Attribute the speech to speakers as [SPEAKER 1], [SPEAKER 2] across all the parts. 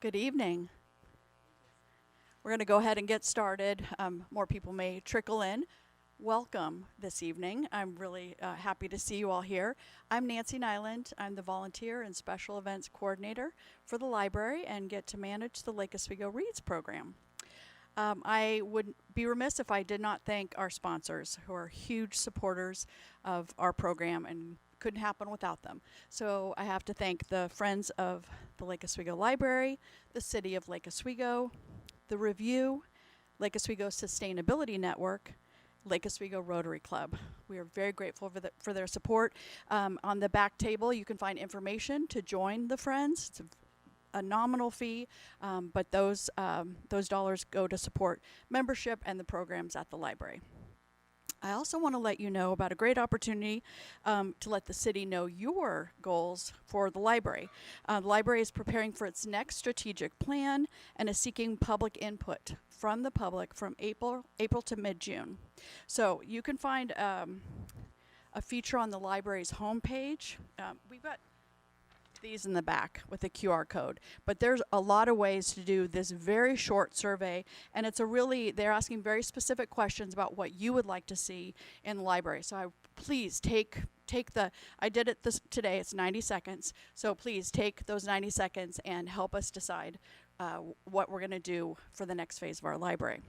[SPEAKER 1] Good evening. We're going to go ahead and get started. More people may trickle in. Welcome this evening. I'm really happy to see you all here. I'm Nancy Nyland. I'm the volunteer and special events coordinator for the library and get to manage the Lake Oswego Reads program. I would be remiss if I did not thank our sponsors, who are huge supporters of our program and couldn't happen without them. So I have to thank the Friends of the Lake Oswego Library, the City of Lake Oswego, the Review, Lake Oswego Sustainability Network, Lake Oswego Rotary Club. We are very grateful for their support. On the back table, you can find information to join the Friends. It's a nominal fee, but those dollars go to support membership and the programs at the library. I also want to let you know about a great opportunity to let the city know your goals for the library. The library is preparing for its next strategic plan and is seeking public input from the public from April to mid-June. So you can find a feature on the library's homepage. We've got these in the back with a QR code, but there's a lot of ways to do this very short survey, and they're asking very specific questions about what you would like to see in the library. So please I did it today, it's 90 seconds, so please take those 90 seconds and help us decide what we're going to do for the next phase of our library.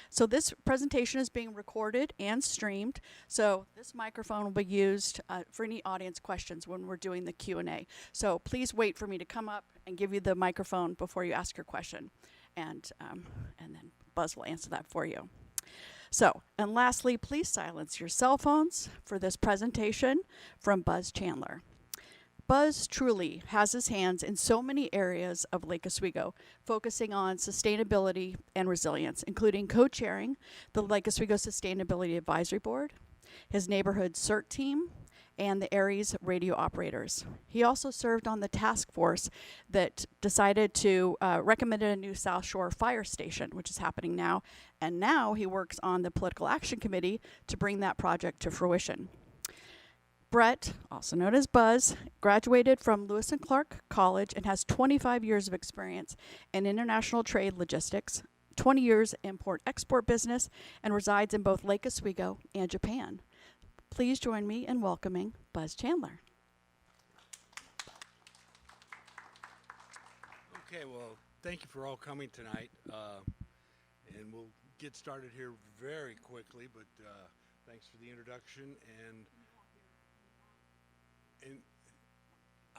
[SPEAKER 1] So this presentation is being recorded and streamed. So this microphone will be used for any audience questions when we're doing the Q&A. So please wait for me to come up and give you the microphone before you ask your question. And then Buzz will answer that for you. So, and lastly, please silence your cell phones for this presentation from Buzz Chandler. Buzz truly has his hands in so many areas of Lake Oswego, focusing on sustainability and resilience, including co-chairing the Lake Oswego Sustainability Advisory Board, his neighborhood CERT team, and the Aries radio operators. He also served on the task force that decided to recommend a new South Shore fire station, which is happening now, and now he works on the Political Action Committee to bring that project to fruition. Bret, also known as Buzz, graduated from Lewis and Clark College and has 25 years of experience in international trade logistics, 20 years import-export business, and resides in both Lake Oswego and Japan. Please join me in welcoming Buzz Chandler.
[SPEAKER 2] Okay, well, thank you for all coming tonight. And we'll get started here very quickly, but thanks for the introduction. And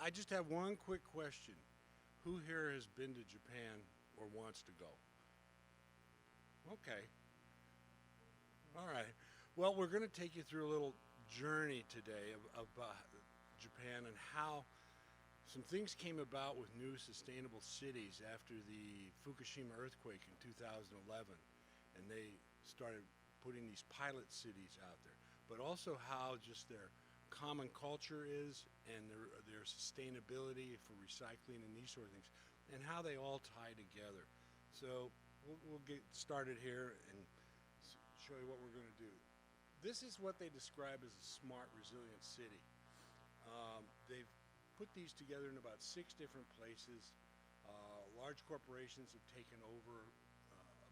[SPEAKER 2] I just have one quick question. Who here has been to Japan or wants to go? Okay. All right. Well, we're going to take you through a little journey today of Japan and how some things came about with new sustainable cities after the Fukushima earthquake in 2011. And they started putting these pilot cities out there. But also how just their common culture is and their sustainability for recycling and these sort of things, and how they all tie together. So we'll get started here and show you what we're going to do. This is what they describe as a smart, resilient city. They've put these together in about 6 different places. Large corporations have taken over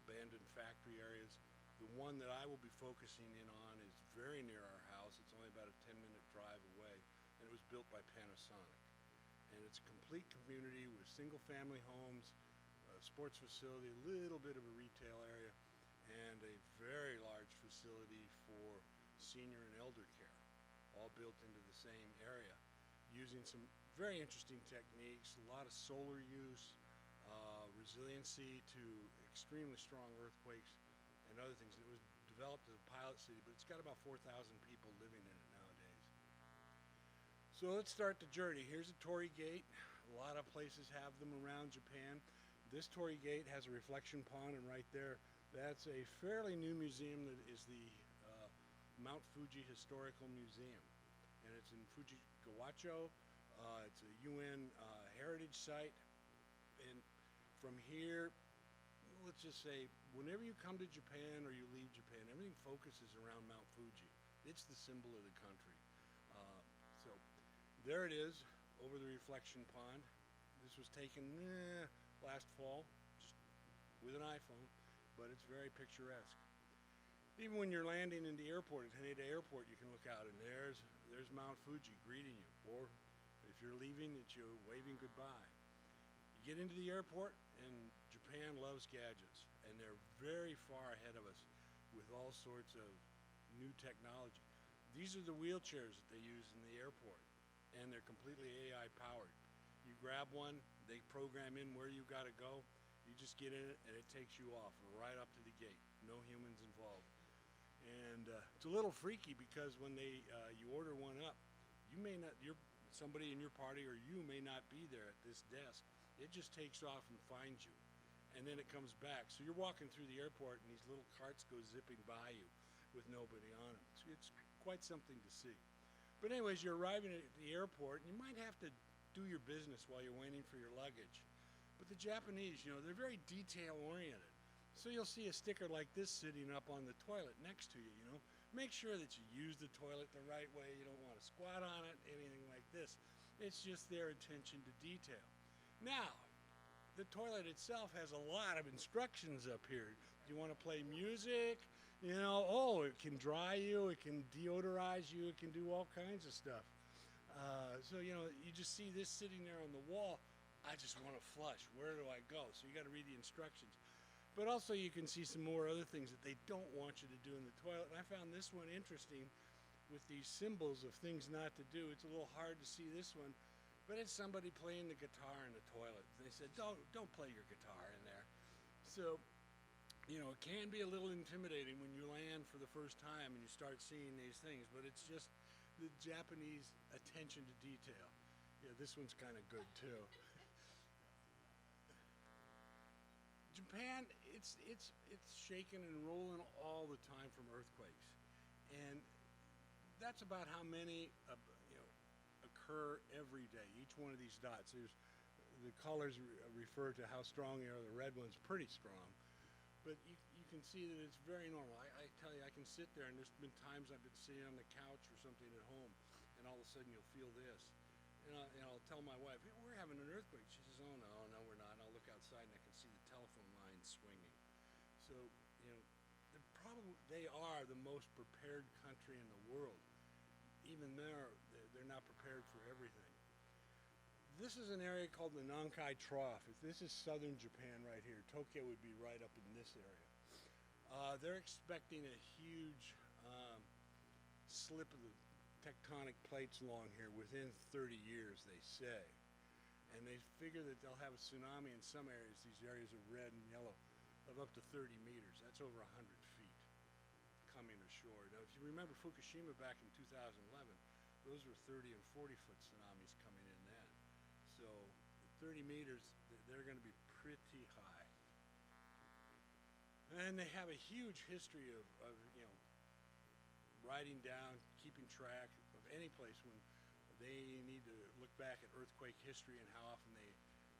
[SPEAKER 2] abandoned factory areas. The one that I will be focusing in on is very near our house. It's only about a 10-minute drive away, and it was built by Panasonic. And it's a complete community with single-family homes, a sports facility, a little bit of a retail area, and a very large facility for senior and elder care, all built into the same area, using some very interesting techniques, a lot of solar use, resiliency to extremely strong earthquakes, and other things. It was developed as a pilot city, but it's got about 4,000 people living in it nowadays. So let's start the journey. Here's a torii gate. A lot of places have them around Japan. This torii gate has a reflection pond, and right there, that's a fairly new museum that is the Mount Fuji Historical Museum. And it's in Fujigawacho. It's a UN heritage site. And from here, let's just say, whenever you come to Japan or you leave Japan, everything focuses around Mount Fuji. It's the symbol of the country. So there it is, over the reflection pond. This was taken last fall, just with an iPhone, but it's very picturesque. Even when you're landing in the airport at Haneda Airport, you can look out and there's Mount Fuji greeting you. Or if you're leaving, it's you waving goodbye. You get into the airport, and Japan loves gadgets, and they're very far ahead of us with all sorts of new technology. These are the wheelchairs that they use in the airport, and they're completely AI powered. You grab one, they program in where you got to go. You just get in it, and it takes you off right up to the gate. No humans involved. And it's a little freaky because when you order one up, you may not, somebody in your party or you may not be there at this desk. It just takes off and finds you, and then it comes back. So you're walking through the airport, and these little carts go zipping by you with nobody on them. It's quite something to see. But anyways, you're arriving at the airport, and you might have to do your business while you're waiting for your luggage. But the Japanese, they're very detail-oriented. So you'll see a sticker like this sitting up on the toilet next to you, Make sure that you use the toilet the right way. You don't want to squat on it, anything like this. It's just their attention to detail. Now, the toilet itself has a lot of instructions up here. Do you want to play music? It can dry you, it can deodorize you, it can do all kinds of stuff. So you just see this sitting there on the wall. I just want to flush. Where do I go? So you got to read the instructions. But also you can see some more other things that they don't want you to do in the toilet. And I found this one interesting with these symbols of things not to do. It's a little hard to see this one, but it's somebody playing the guitar in the toilet. They said, don't play your guitar in there. So, it can be a little intimidating when you land for the first time and you start seeing these things, but it's just the Japanese attention to detail. Yeah, this one's kind of good too. Japan, it's shaking and rolling all the time from earthquakes, and that's about how many occur every day. Each one of these dots, the colors refer to how strong they are. The red one's pretty strong, but you can see that it's very normal. I tell you, I can sit there, and there's been times I've been sitting on the couch or something at home, and all of a sudden you'll feel this. And I'll tell my wife, hey, we're having an earthquake. She says, oh, no, we're not. And I'll look outside and I can see the telephone lines swinging. So, they are the most prepared country in the world. Even they're not prepared for everything. This is an area called the Nankai Trough. If this is southern Japan right here, Tokyo would be right up in this area. They're expecting a huge slip of the tectonic plates along here within 30 years, they say. And they figure that they'll have a tsunami in some areas, these areas of red and yellow, of up to 30 meters. That's over 100 feet coming ashore. Now, if you remember Fukushima back in 2011, those were 30 and 40-foot tsunamis coming in then. So 30 meters, they're going to be pretty high. And they have a huge history of writing down, keeping track of any place when they need to look back at earthquake history and how often they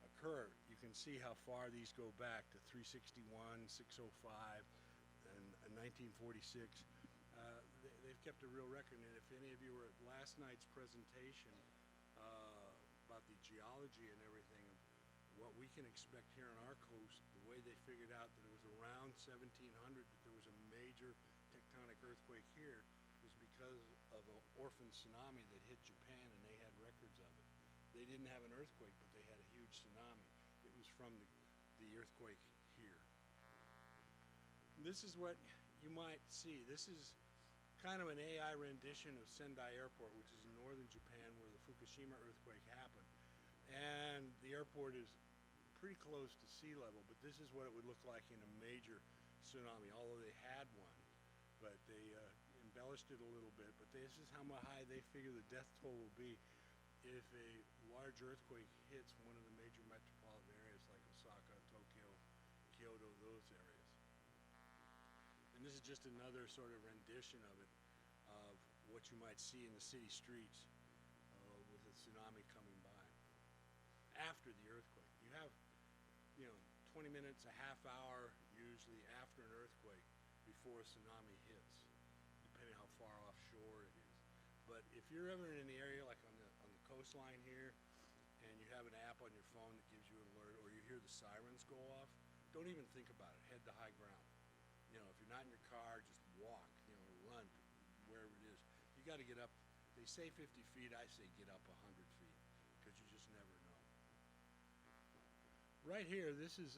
[SPEAKER 2] occur. You can see how far these go back to 361, 605, and 1946. They've kept a real record, and if any of you were at last night's presentation about the geology and everything of what we can expect here on our coast, the way they figured out that it was around 1700 that there was a major tectonic earthquake here was because of an orphan tsunami that hit Japan, and they had records of it. They didn't have an earthquake, but they had a huge tsunami. It was from the earthquake here. This is what you might see. This is kind of an AI rendition of Sendai Airport, which is in northern Japan where the Fukushima earthquake happened. And the airport is pretty close to sea level, but this is what it would look like in a major tsunami, although they had one. But they embellished it a little bit. But this is how high they figure the death toll will be if a large earthquake hits one of the major metropolitan areas like Osaka, Tokyo, Kyoto, those areas. And this is just another sort of rendition of it, of what you might see in the city streets with a tsunami coming by. After the earthquake, you have 20 minutes, a half hour usually after an earthquake before a tsunami hits, depending how far offshore it is. But if you're ever in the area like on the coastline here, and you have an app on your phone that gives you an alert, or you hear the sirens go off, don't even think about it. Head to high ground. You know, if you're not in your car, just walk, you know, or run wherever it is. You got to get up. They say 50 feet. I say get up 100 feet because you just never know. Right here, this is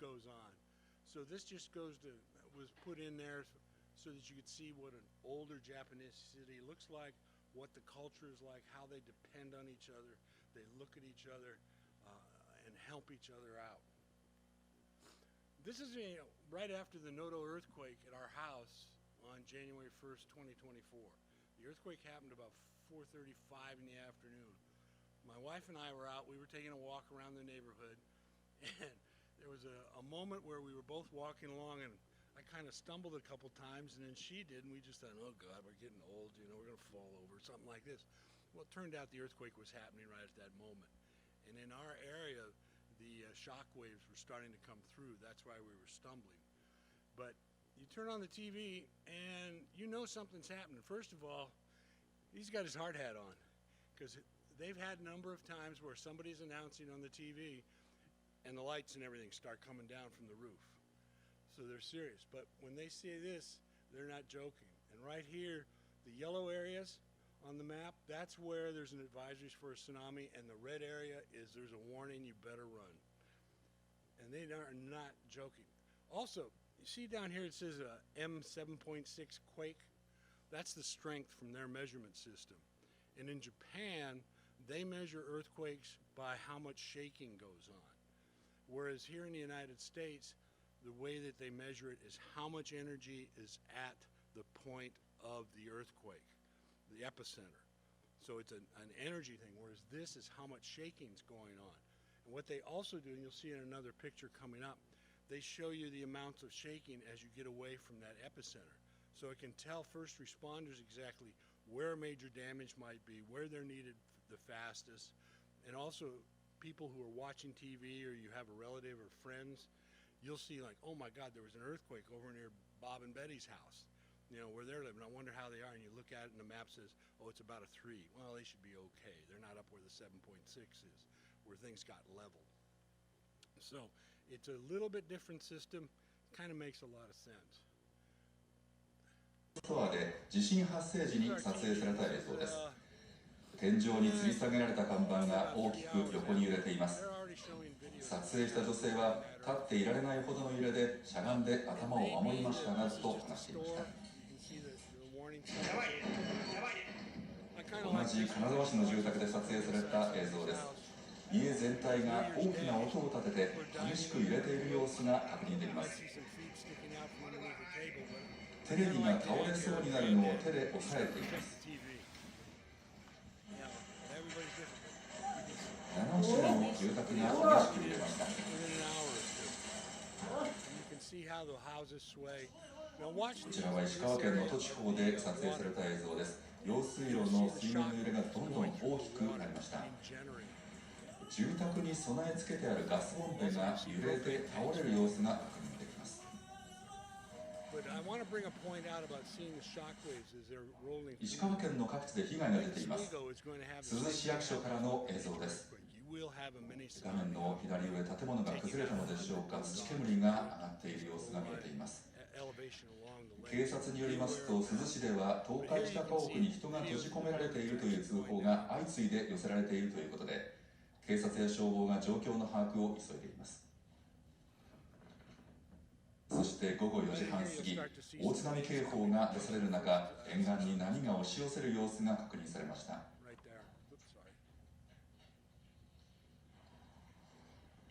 [SPEAKER 2] goes on. So this just was put in there so that you could see what an older Japanese city looks like, what the culture is like, how they depend on each other, they look at each other and help each other out. This is right after the Noto earthquake at our house on January 1st, 2024. The earthquake happened about 4:35 in the afternoon. My wife and I were out, we were taking a walk around the neighborhood, and there was a moment where we were both walking along, and I kind of stumbled a couple times, and then she did, and we just thought, oh God, we're getting old, you know, we're gonna fall over, something like this. Well, it turned out the earthquake was happening right at that moment. And in our area, the shock waves were starting to come through. That's why we were stumbling. But you turn on the TV and you know something's happening. First of all, he's got his hard hat on because they've had a number of times where somebody's announcing on the TV and the lights and everything start coming down from the roof. So they're serious. But when they say this, they're not joking. And right here, the yellow areas on the map, that's where there's an advisory for a tsunami, and the red area is there's a warning, you better run. And they are not joking. Also, you see down here it says a M7.6 quake. That's the strength from their measurement system. And in Japan, they measure earthquakes by how much shaking goes on. Whereas here in the United States, the way that they measure it is how much energy is at the point of the earthquake, the epicenter. So it's an energy thing, whereas this is how much shaking's going on. And what they also do, and you'll see in another picture coming up, they show you the amounts of shaking as you get away from that epicenter. So it can tell first responders exactly where major damage might be, where they're needed the fastest, and also people who are watching TV or you have a relative or friends, you'll see like, oh my God, there was an earthquake over near Bob and Betty's house, you know, where they're living. I wonder how they are. And you look at it and the map says, oh, it's about a 3. Well, they should be okay. They're not up where the 7.6 is, where things got leveled. So it's a little bit different system, kind of makes a lot of sense.
[SPEAKER 3] ツアーで地震発生時に撮影された映像です。天井に吊り下げられた看板が大きく横に揺れています。撮影した女性は立っていられないほどの揺れでしゃがんで頭を守りましたなどと話していました。同じ金沢市の住宅で撮影された映像です。家全体が大きな音を立てて激しく揺れている様子が確認できます。テレビが倒れそうになるのを手で押さえています。7種類の住宅が激しく揺れました。こちらは石川県能登地方で撮影された映像です。用水路の水面の揺れがどんどん大きくなりました。住宅に備え付けてあるガスボンベが揺れて倒れる様子が確認できます。石川県の各地で被害が出ています。珠洲市役所からの映像です。画面の左上、建物が崩れたのでしょうか、土煙が上がっている様子が見えています。警察によりますと、珠洲市では倒壊した家屋に人が閉じ込められているという通報が相次いで寄せられているということで、警察や消防が状況の把握を急いでいます。そして午後4時半過ぎ、大津波警報が出される中、沿岸に波が押し寄せる様子が確認されました。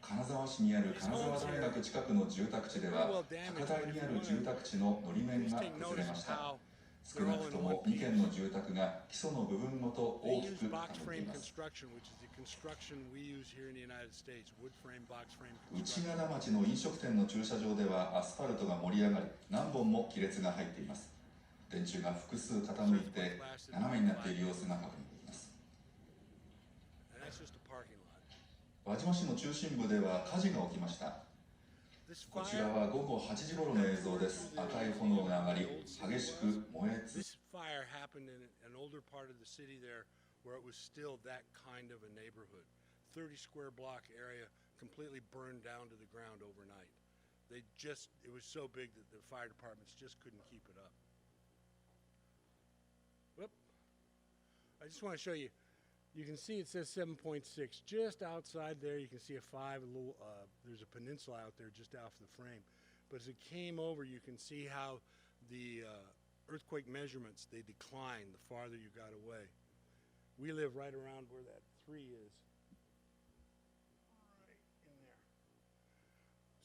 [SPEAKER 3] 金沢市にある金沢大学近くの住宅地では、高台にある住宅地ののり面が崩れました。少なくとも2軒の住宅が基礎の部分ごと大きく傾いています。内灘町の飲食店の駐車場ではアスファルトが盛り上がり、何本も亀裂が入っています。電柱が複数傾いて斜めになっている様子が確認できます。輪島市の中心部では火事が起きました。こちらは午後8時頃の映像です。赤い炎が上がり、激しく燃え続け
[SPEAKER 2] You can see it says 7.6 just outside there. You can see a 5, there's a peninsula out there just off the frame. But as it came over, you can see how the earthquake measurements, they decline the farther you got away. We live right around where that 3 is. Right in there.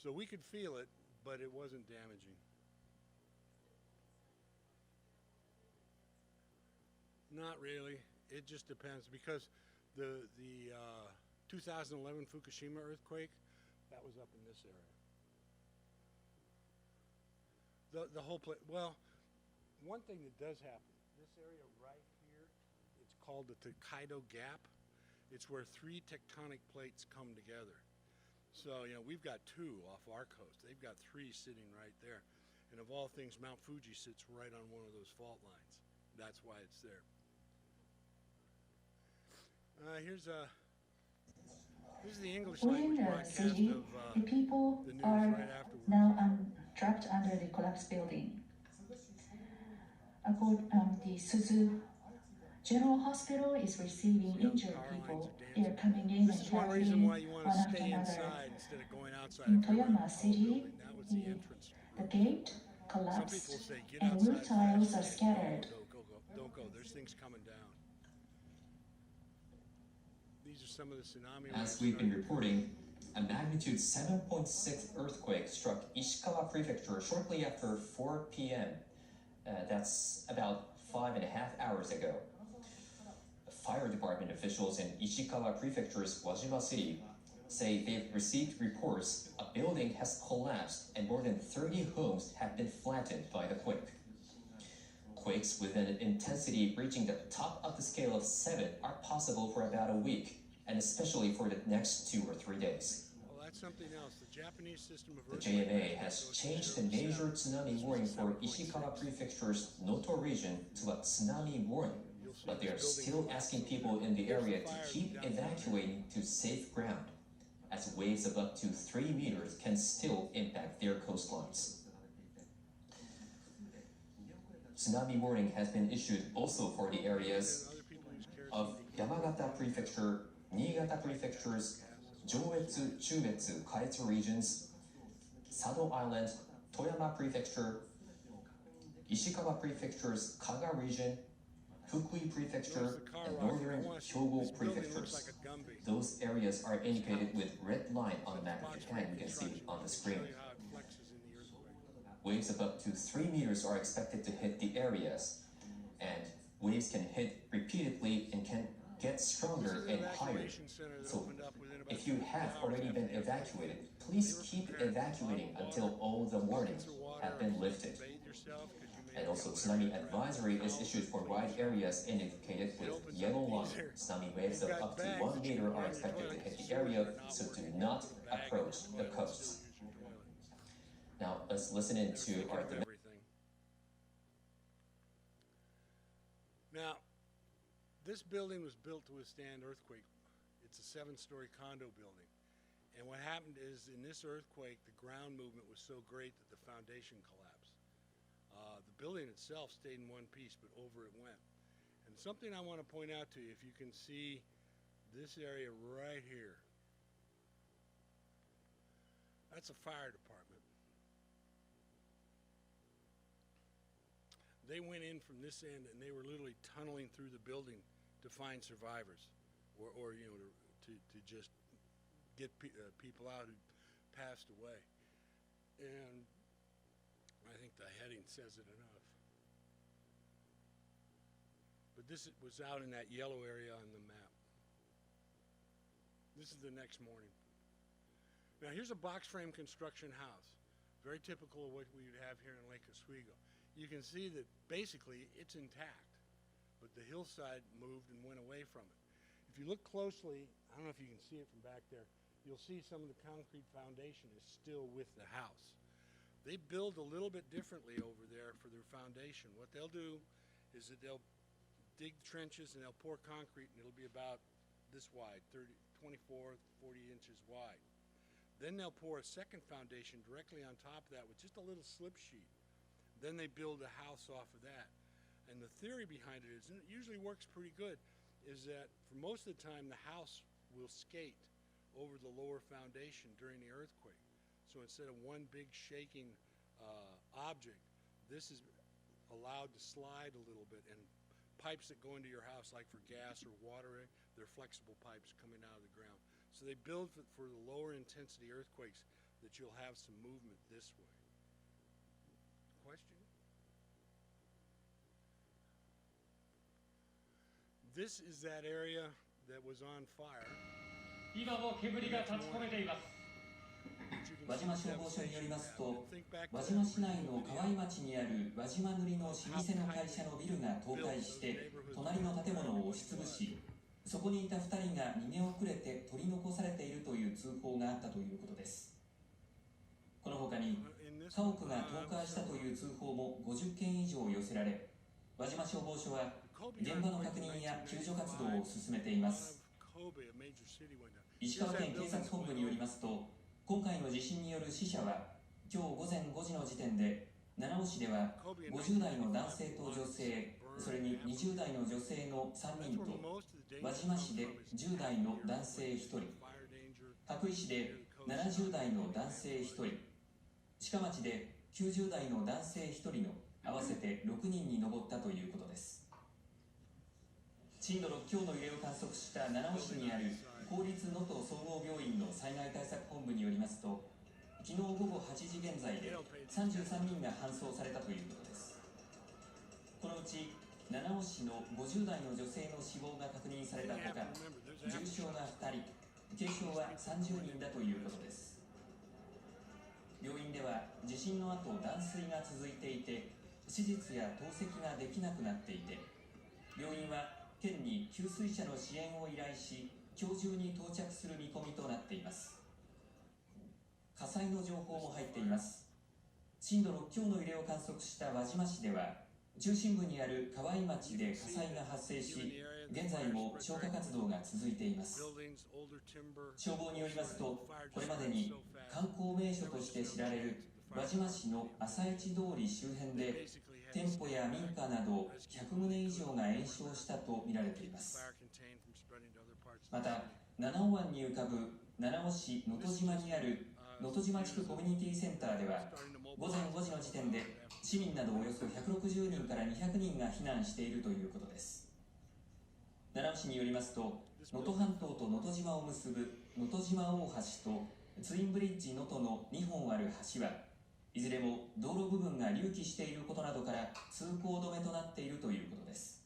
[SPEAKER 2] So we could feel it, but it wasn't damaging. Not really. It just depends, because the 2011 Fukushima earthquake, that was up in this area. The whole place. Well, one thing that does happen, this area right here, it's called the Tokaido Gap. It's where 3 tectonic plates come together. So, we've got 2 off our coast. They've got 3 sitting right there. And of all things, Mount Fuji sits right on one of those fault lines. That's why it's there. Here's the English language broadcast of
[SPEAKER 4] the people
[SPEAKER 2] the news
[SPEAKER 4] are
[SPEAKER 2] right afterwards.
[SPEAKER 4] now trapped under the collapsed building. The Suzu General Hospital is receiving injured people. They are coming in
[SPEAKER 2] This
[SPEAKER 4] and
[SPEAKER 2] is one reason
[SPEAKER 4] traveling
[SPEAKER 2] why you want
[SPEAKER 4] one
[SPEAKER 2] to
[SPEAKER 4] after
[SPEAKER 2] stay
[SPEAKER 4] another.
[SPEAKER 2] inside instead of going outside.
[SPEAKER 4] In
[SPEAKER 2] If you're
[SPEAKER 4] Toyama
[SPEAKER 2] in
[SPEAKER 4] City,
[SPEAKER 2] the building, that was the entrance.
[SPEAKER 4] the gate
[SPEAKER 2] Some people
[SPEAKER 4] collapsed
[SPEAKER 2] say, get
[SPEAKER 4] and
[SPEAKER 2] outside
[SPEAKER 4] roof tiles are
[SPEAKER 2] fast.
[SPEAKER 4] scattered.
[SPEAKER 2] Don't go. There's things coming down. These are some of the tsunami.
[SPEAKER 5] As we've been reporting, a magnitude 7.6 earthquake struck Ishikawa Prefecture shortly after 4 p.m. That's about 5.5 hours ago. Fire department officials in Ishikawa Prefecture's Wajima City say they've received reports a building has collapsed and more than 30 homes have been flattened by the quake. Quakes with an intensity reaching the top of the scale of 7 are possible for about a week, and especially for the next 2 or 3 days.
[SPEAKER 2] Well, that's something else. The Japanese system of
[SPEAKER 5] The JMA has changed the major tsunami warning for Ishikawa Prefecture's Noto region to a tsunami warning, but they are still asking people in the area to keep evacuating to safe ground, as waves of up to 3 meters can still impact their coastlines. Tsunami warning has been issued also for the areas of Yamagata Prefecture, Niigata Prefecture's Joetsu, Chubetsu, Kaetsu regions, Sado Island, Toyama Prefecture, Ishikawa Prefecture's Kaga region, Fukui Prefecture,
[SPEAKER 2] Notice the car
[SPEAKER 5] and
[SPEAKER 2] wash. I
[SPEAKER 5] northern
[SPEAKER 2] want you-
[SPEAKER 5] Hyogo
[SPEAKER 2] this building looks
[SPEAKER 5] prefectures.
[SPEAKER 2] like a Gumby.
[SPEAKER 5] Those areas are indicated with red line on the map of
[SPEAKER 2] Box
[SPEAKER 5] Japan.
[SPEAKER 2] frame
[SPEAKER 5] You can see
[SPEAKER 2] construction.
[SPEAKER 5] on the
[SPEAKER 2] Let me
[SPEAKER 5] screen.
[SPEAKER 2] show you how it flexes in the earthquake.
[SPEAKER 5] Waves of up to 3 meters are expected to hit the areas, and waves can hit repeatedly and can get
[SPEAKER 2] This
[SPEAKER 5] stronger
[SPEAKER 2] is an
[SPEAKER 5] and higher.
[SPEAKER 2] evacuation center that
[SPEAKER 5] So,
[SPEAKER 2] opened up within about
[SPEAKER 5] if you
[SPEAKER 2] 24
[SPEAKER 5] have
[SPEAKER 2] hours
[SPEAKER 5] already
[SPEAKER 2] after
[SPEAKER 5] been
[SPEAKER 2] the earthquake.
[SPEAKER 5] evacuated, please keep evacuating until all the warnings have been lifted.
[SPEAKER 2] Bathe yourself 'cause you may
[SPEAKER 5] And
[SPEAKER 2] have
[SPEAKER 5] also,
[SPEAKER 2] got
[SPEAKER 5] tsunami
[SPEAKER 2] whatever
[SPEAKER 5] advisory is
[SPEAKER 2] towels
[SPEAKER 5] issued
[SPEAKER 2] or
[SPEAKER 5] for
[SPEAKER 2] things.
[SPEAKER 5] wide areas indicated with yellow line. Tsunami waves of up to 1 meter are expected to hit the area, so do not approach the coasts. Now, let's listen in to our
[SPEAKER 2] Everything. Now, this building was built to withstand earthquake. It's a 7-story condo building. And what happened is, in this earthquake, the ground movement was so great that the foundation collapsed. The building itself stayed in one piece, but over it went. And something I want to point out to you, if you can see this area right here, that's a fire department. They went in from this end and they were literally tunneling through the building to find survivors, or you know, to just get people out who passed away. And I think the heading says it enough. But this was out in that yellow area on the map. This is the next morning. Now here's a box frame construction house, very typical of what we would have here in Lake Oswego. You can see that basically it's intact, but the hillside moved and went away from it. If you look closely, I don't know if you can see it from back there, you'll see some of the concrete foundation is still with the house. They build a little bit differently over there for their foundation. What they'll do is that they'll dig trenches and they'll pour concrete, and it'll be about this wide, 24, 40 inches wide. Then they'll pour a second foundation directly on top of that with just a little slip sheet. Then they build a house off of that. And the theory behind it is, and it usually works pretty good, is that for most of the time the house will skate over the lower foundation during the earthquake. So instead of one big shaking object, this is allowed to slide a little bit, and pipes that go into your house, like for gas or water, they're flexible pipes coming out of the ground. So they build for the lower intensity earthquakes that you'll have some movement this way. Question? This is that area that was on fire.
[SPEAKER 6] 今も煙が立ち込めています。
[SPEAKER 7] 輪島消防署によりますと、輪島市内の河合町にある輪島塗の老舗の会社のビルが倒壊して隣の建物を押しつぶし、そこにいた2人が逃げ遅れて取り残されているという通報があったということです。この他に家屋が倒壊したという通報も50件以上寄せられ、輪島消防署は現場の確認や救助活動を進めています。石川県警察本部によりますと、今回の地震による死者は今日午前5時の時点で七尾市では50代の男性と女性、それに20代の女性の3人と、輪島市で10代の男性1人、羽咋市で70代の男性1人、志賀町で90代の男性1人の合わせて6人に上ったということです。震度6強の揺れを観測した七尾市にある公立能登総合病院の災害対策本部によりますと、昨日午後8時現在で33人が搬送されたということです。このうち七尾市の50代の女性の死亡が確認されたほか、重傷が2人、軽傷は30人だということです。病院では地震の後断水が続いていて、手術や透析ができなくなっていて、病院は県に給水車の支援を依頼し、今日中に到着する見込みとなっています。火災の情報も入っています。震度6強の揺れを観測した輪島市では、中心部にある河合町で火災が発生し、現在も消火活動が続いています。消防によりますと、これまでに観光名所として知られる輪島市の朝市通り周辺で店舗や民家など100棟以上が延焼したとみられています。また、七尾湾に浮かぶ七尾市能登島にある能登島地区コミュニティセンターでは、午前5時の時点で市民などおよそ160人から200人が避難しているということです。七尾市によりますと、能登半島と能登島を結ぶ能登島大橋とツインブリッジ能登の2本ある橋はいずれも道路部分が隆起していることなどから通行止めとなっているということです。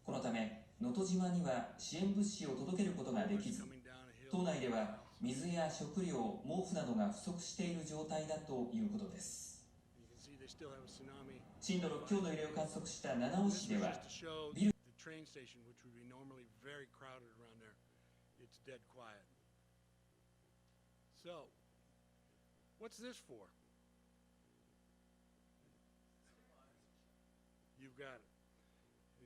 [SPEAKER 7] このため能登島には支援物資を届けることができず、島内では水や食料、毛布などが不足している状態だということです。震度6強の揺れを観測した七尾市ではビル
[SPEAKER 2] train station, which would be normally very crowded around there, it's dead quiet. So, what's this for? You've got it.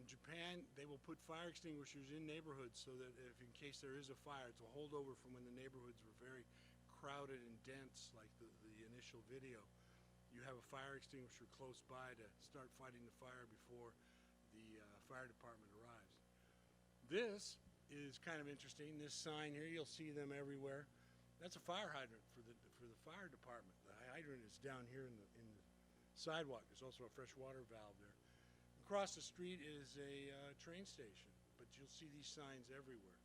[SPEAKER 2] In Japan, they will put fire extinguishers in neighborhoods so that if in case there is a fire, it's a holdover from when the neighborhoods were very crowded and dense, like the initial video. You have a fire extinguisher close by to start fighting the fire before the fire department arrives. This is kind of interesting. This sign here, you'll see them everywhere. That's a fire hydrant for the fire department. The hydrant is down here in the sidewalk. There's also a fresh water valve there. Across the street is a train station, but you'll see these signs everywhere.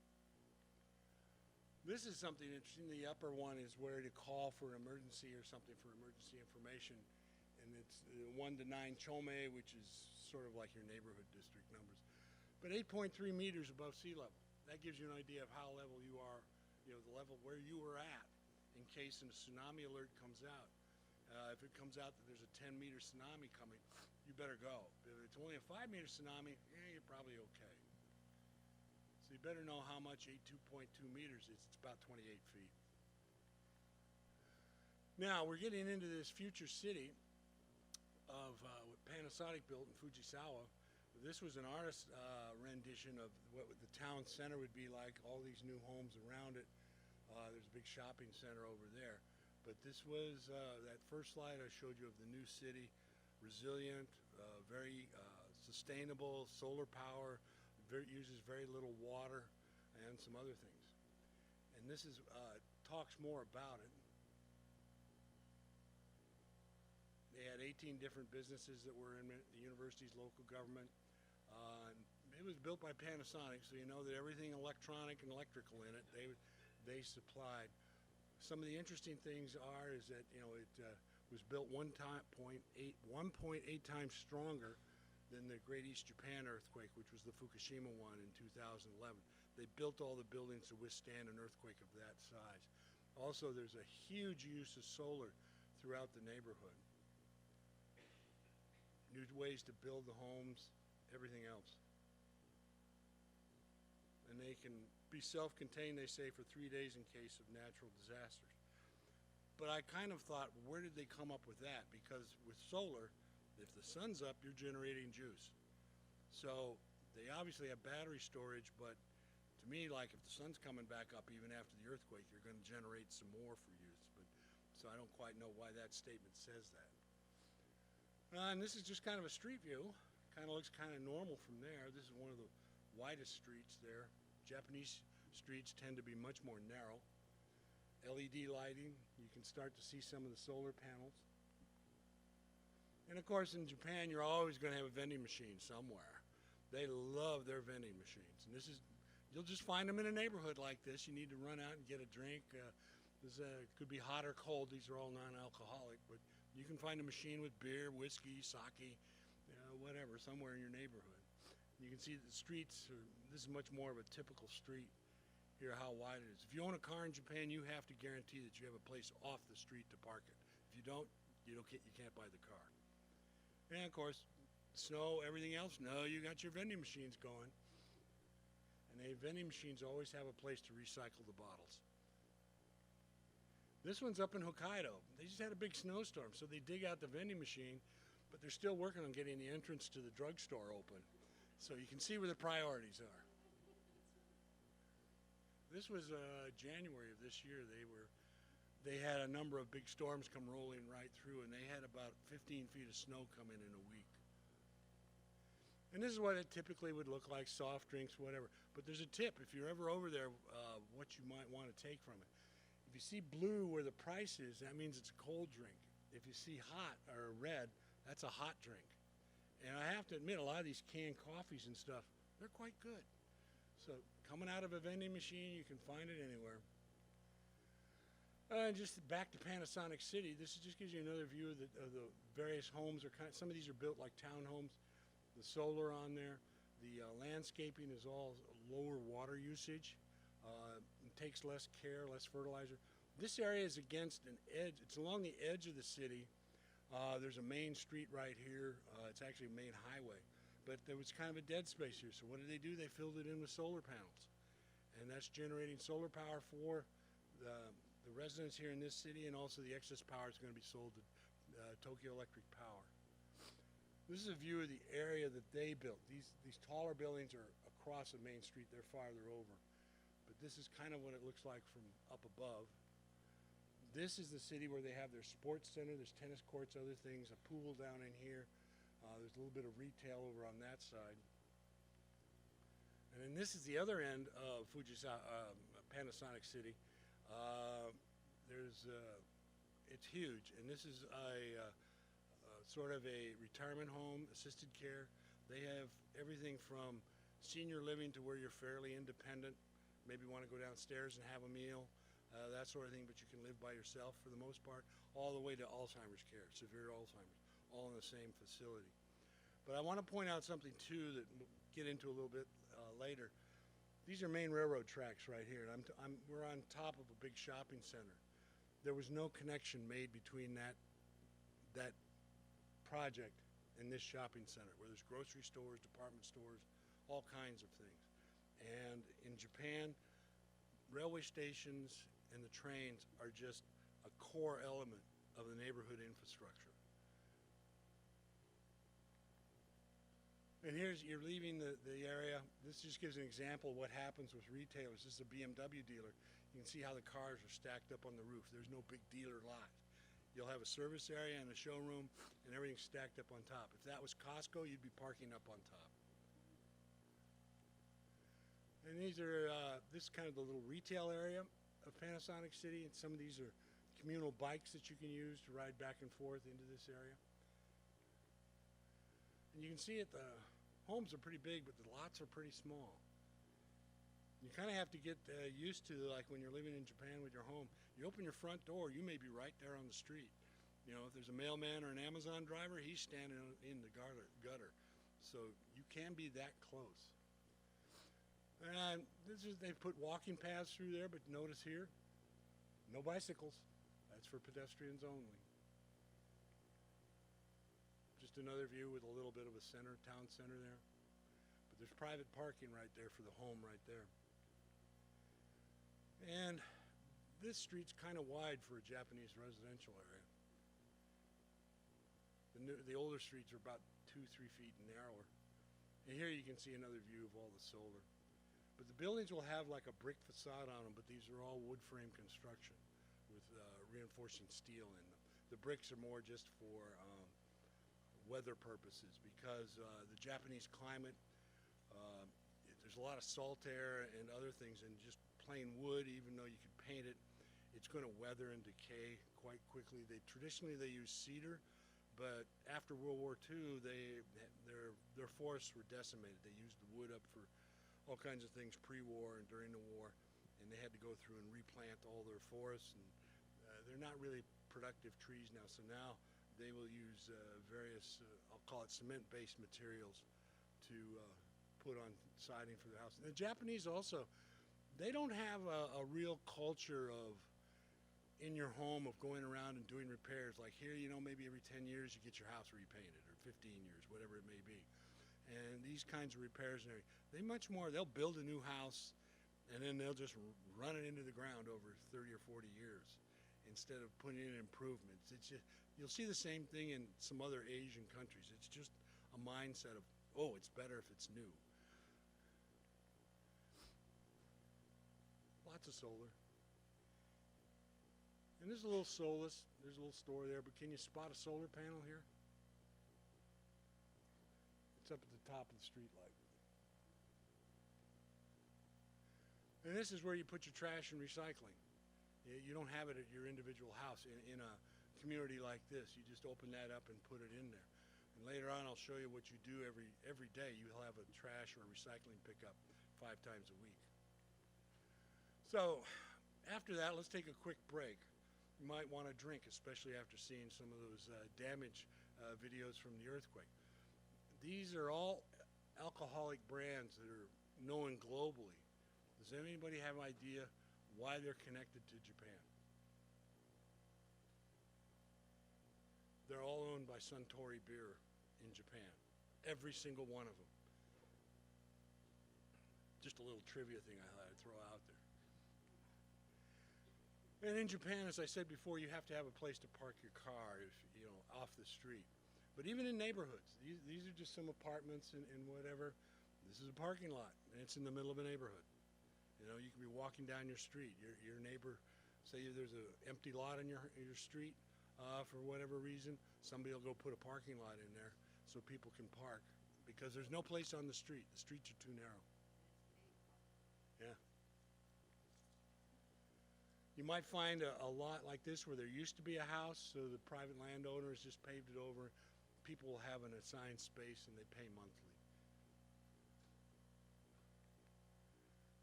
[SPEAKER 2] This is something interesting. The upper one is where to call for an emergency or something for emergency information. And it's 1 to 9 chome, which is sort of like your neighborhood district numbers. But 8.3 meters above sea level. That gives you an idea of how level you are, you know, the level where you were at in case a tsunami alert comes out. If it comes out that there's a 10-meter tsunami coming, you better go. If it's only a 5-meter tsunami, you're probably okay. So you better know how much 2.2 meters is. It's about 28 feet. Now, we're getting into this future city of what Panasonic built in Fujisawa. This was an artist's rendition of what the town center would be like, all these new homes around it. There's a big shopping center over there. But this was that first slide I showed you of the new city, resilient, very sustainable, solar power, uses very little water, and some other things. And this is talks more about it. They had 18 different businesses that were in it, the university's local government. It was built by Panasonic, so you know that everything electronic and electrical in it, they supplied. Some of the interesting things is that, you know, it was built 1.8 times stronger than the Great East Japan earthquake, which was the Fukushima one in 2011. They built all the buildings to withstand an earthquake of that size. Also, there's a huge use of solar throughout the neighborhood. New ways to build the homes, everything else. And they can be self-contained, they say, for 3 days in case of natural disasters. But I kind of thought, where did they come up with that? Because with solar, if the sun's up, you're generating juice. So they obviously have battery storage, but to me, like if the sun's coming back up even after the earthquake, you're going to generate some more for use. So I don't quite know why that statement says that. And this is just kind of a street view. Kind of looks kind of normal from there. This is one of the widest streets there. Japanese streets tend to be much more narrow. LED lighting, you can start to see some of the solar panels. And of course in Japan you're always going to have a vending machine somewhere. They love their vending machines. And this is, you'll just find them in a neighborhood like this. You need to run out and get a drink. This could be hot or cold. These are all non-alcoholic, but you can find a machine with beer, whiskey, sake, whatever, somewhere in your neighborhood. You can see the streets, this is much more of a typical street here, how wide it is. If you own a car in Japan, you have to guarantee that you have a place off the street to park it. If you don't, you can't buy the car. And of course, snow, everything else, no, you got your vending machines going. And vending machines always have a place to recycle the bottles. This one's up in Hokkaido. They just had a big snowstorm, so they dig out the vending machine, but they're still working on getting the entrance to the drugstore open. So you can see where the priorities are. This was January of this year. They had a number of big storms come rolling right through, and they had about 15 feet of snow come in a week. And this is what it typically would look like, soft drinks, whatever. But there's a tip, if you're ever over there, what you might want to take from it. If you see blue where the price is, that means it's a cold drink. if you see hot or red, that's a hot drink. And I have to admit, a lot of these canned coffees and stuff, they're quite good. So coming out of a vending machine, you can find it anywhere. Just back to Panasonic City, this just gives you another view of the various homes. Some of these are built like townhomes. The solar on there. The landscaping is all lower water usage. It takes less care, less fertilizer. This area is against an edge. It's along the edge of the city. There's a main street right here. It's actually a main highway. But there was kind of a dead space here. So what did they do? They filled it in with solar panels. And that's generating solar power for the residents here in this city, and also the excess power is going to be sold to Tokyo Electric Power. This is a view of the area that they built. These taller buildings are across the main street. They're farther over. But this is kind of what it looks like from up above. This is the city where they have their sports center. There's tennis courts, other things, a pool down in here. There's a little bit of retail over on that side. And then this is the other end of Panasonic City. It's huge, and this is a sort of a retirement home, assisted care. They have everything from senior living to where you're fairly independent, maybe want to go downstairs and have a meal, that sort of thing, but you can live by yourself for the most part, all the way to Alzheimer's care, severe Alzheimer's, all in the same facility. But I want to point out something too that we'll get into a little bit later. These are main railroad tracks right here. We're on top of a big shopping center. There was no connection made between that project and this shopping center, where there's grocery stores, department stores, all kinds of things. And in Japan, railway stations and the trains are just a core element of the neighborhood infrastructure. And you're leaving the area. This just gives an example of what happens with retailers. This is a BMW dealer. You can see how the cars are stacked up on the roof. There's no big dealer lot. You'll have a service area and a showroom, and everything's stacked up on top. If that was Costco, you'd be parking up on top. And this is kind of the little retail area of Panasonic City, and some of these are communal bikes that you can use to ride back and forth into this area. And you can see the homes are pretty big, but the lots are pretty small. You kind of have to get used to, like when you're living in Japan with your home, you open your front door, you may be right there on the street. You know, if there's a mailman or an Amazon driver, he's standing in the gutter. So you can be that close. And they've put walking paths through there, but notice here, no bicycles. That's for pedestrians only. Just another view with a little bit of a town center there. But there's private parking right there for the home right there. And this street's kind of wide for a Japanese residential area. The older streets are about 2-3 feet narrower. And here you can see another view of all the solar. But the buildings will have like a brick facade on them, but these are all wood frame construction with reinforcing steel in them. The bricks are more just for weather purposes, because the Japanese climate, there's a lot of salt air and other things, and just plain wood, even though you could paint it, it's going to weather and decay quite quickly. Traditionally they use cedar, but after World War II, their forests were decimated. They used the wood up for all kinds of things pre-war and during the war, and they had to go through and replant all their forests, and they're not really productive trees now. So now they will use various, I'll call it cement-based materials to put on siding for the house. And the Japanese also, they don't have a real culture of in your home of going around and doing repairs. Like here, you know, maybe every 10 years you get your house repainted, or 15 years, whatever it may be. And these kinds of repairs and everything, they'll build a new house and then they'll just run it into the ground over 30 or 40 years instead of putting in improvements. It's just, you'll see the same thing in some other Asian countries. It's just a mindset of, oh, it's better if it's new. Lots of solar. And there's a little Solus, there's a little store there, but can you spot a solar panel here? It's up at the top of the street light. And this is where you put your trash and recycling. You don't have it at your individual house. In a community like this. You just open that up and put it in there. And later on, I'll show you what you do every day. You'll have a trash or recycling pickup 5 times a week. So after that, let's take a quick break. You might want to drink, especially after seeing some of those damage videos from the earthquake. These are all alcoholic brands that are known globally. Does anybody have an idea why they're connected to Japan? They're all owned by Suntory Beer in Japan. Every single one of them. Just a little trivia thing I thought I'd throw out there. And in Japan, as I said before, you have to have a place to park your car, off the street. But even in neighborhoods, these are just some apartments and whatever. This is a parking lot, and it's in the middle of a neighborhood. You can be walking down your street. Your neighbor, say there's an empty lot in your street for whatever reason, somebody will go put a parking lot in there so people can park because there's no place on the street. The streets are too narrow. Yeah. You might find a lot like this where there used to be a house, so the private landowners just paved it over. People will have an assigned space and they pay monthly.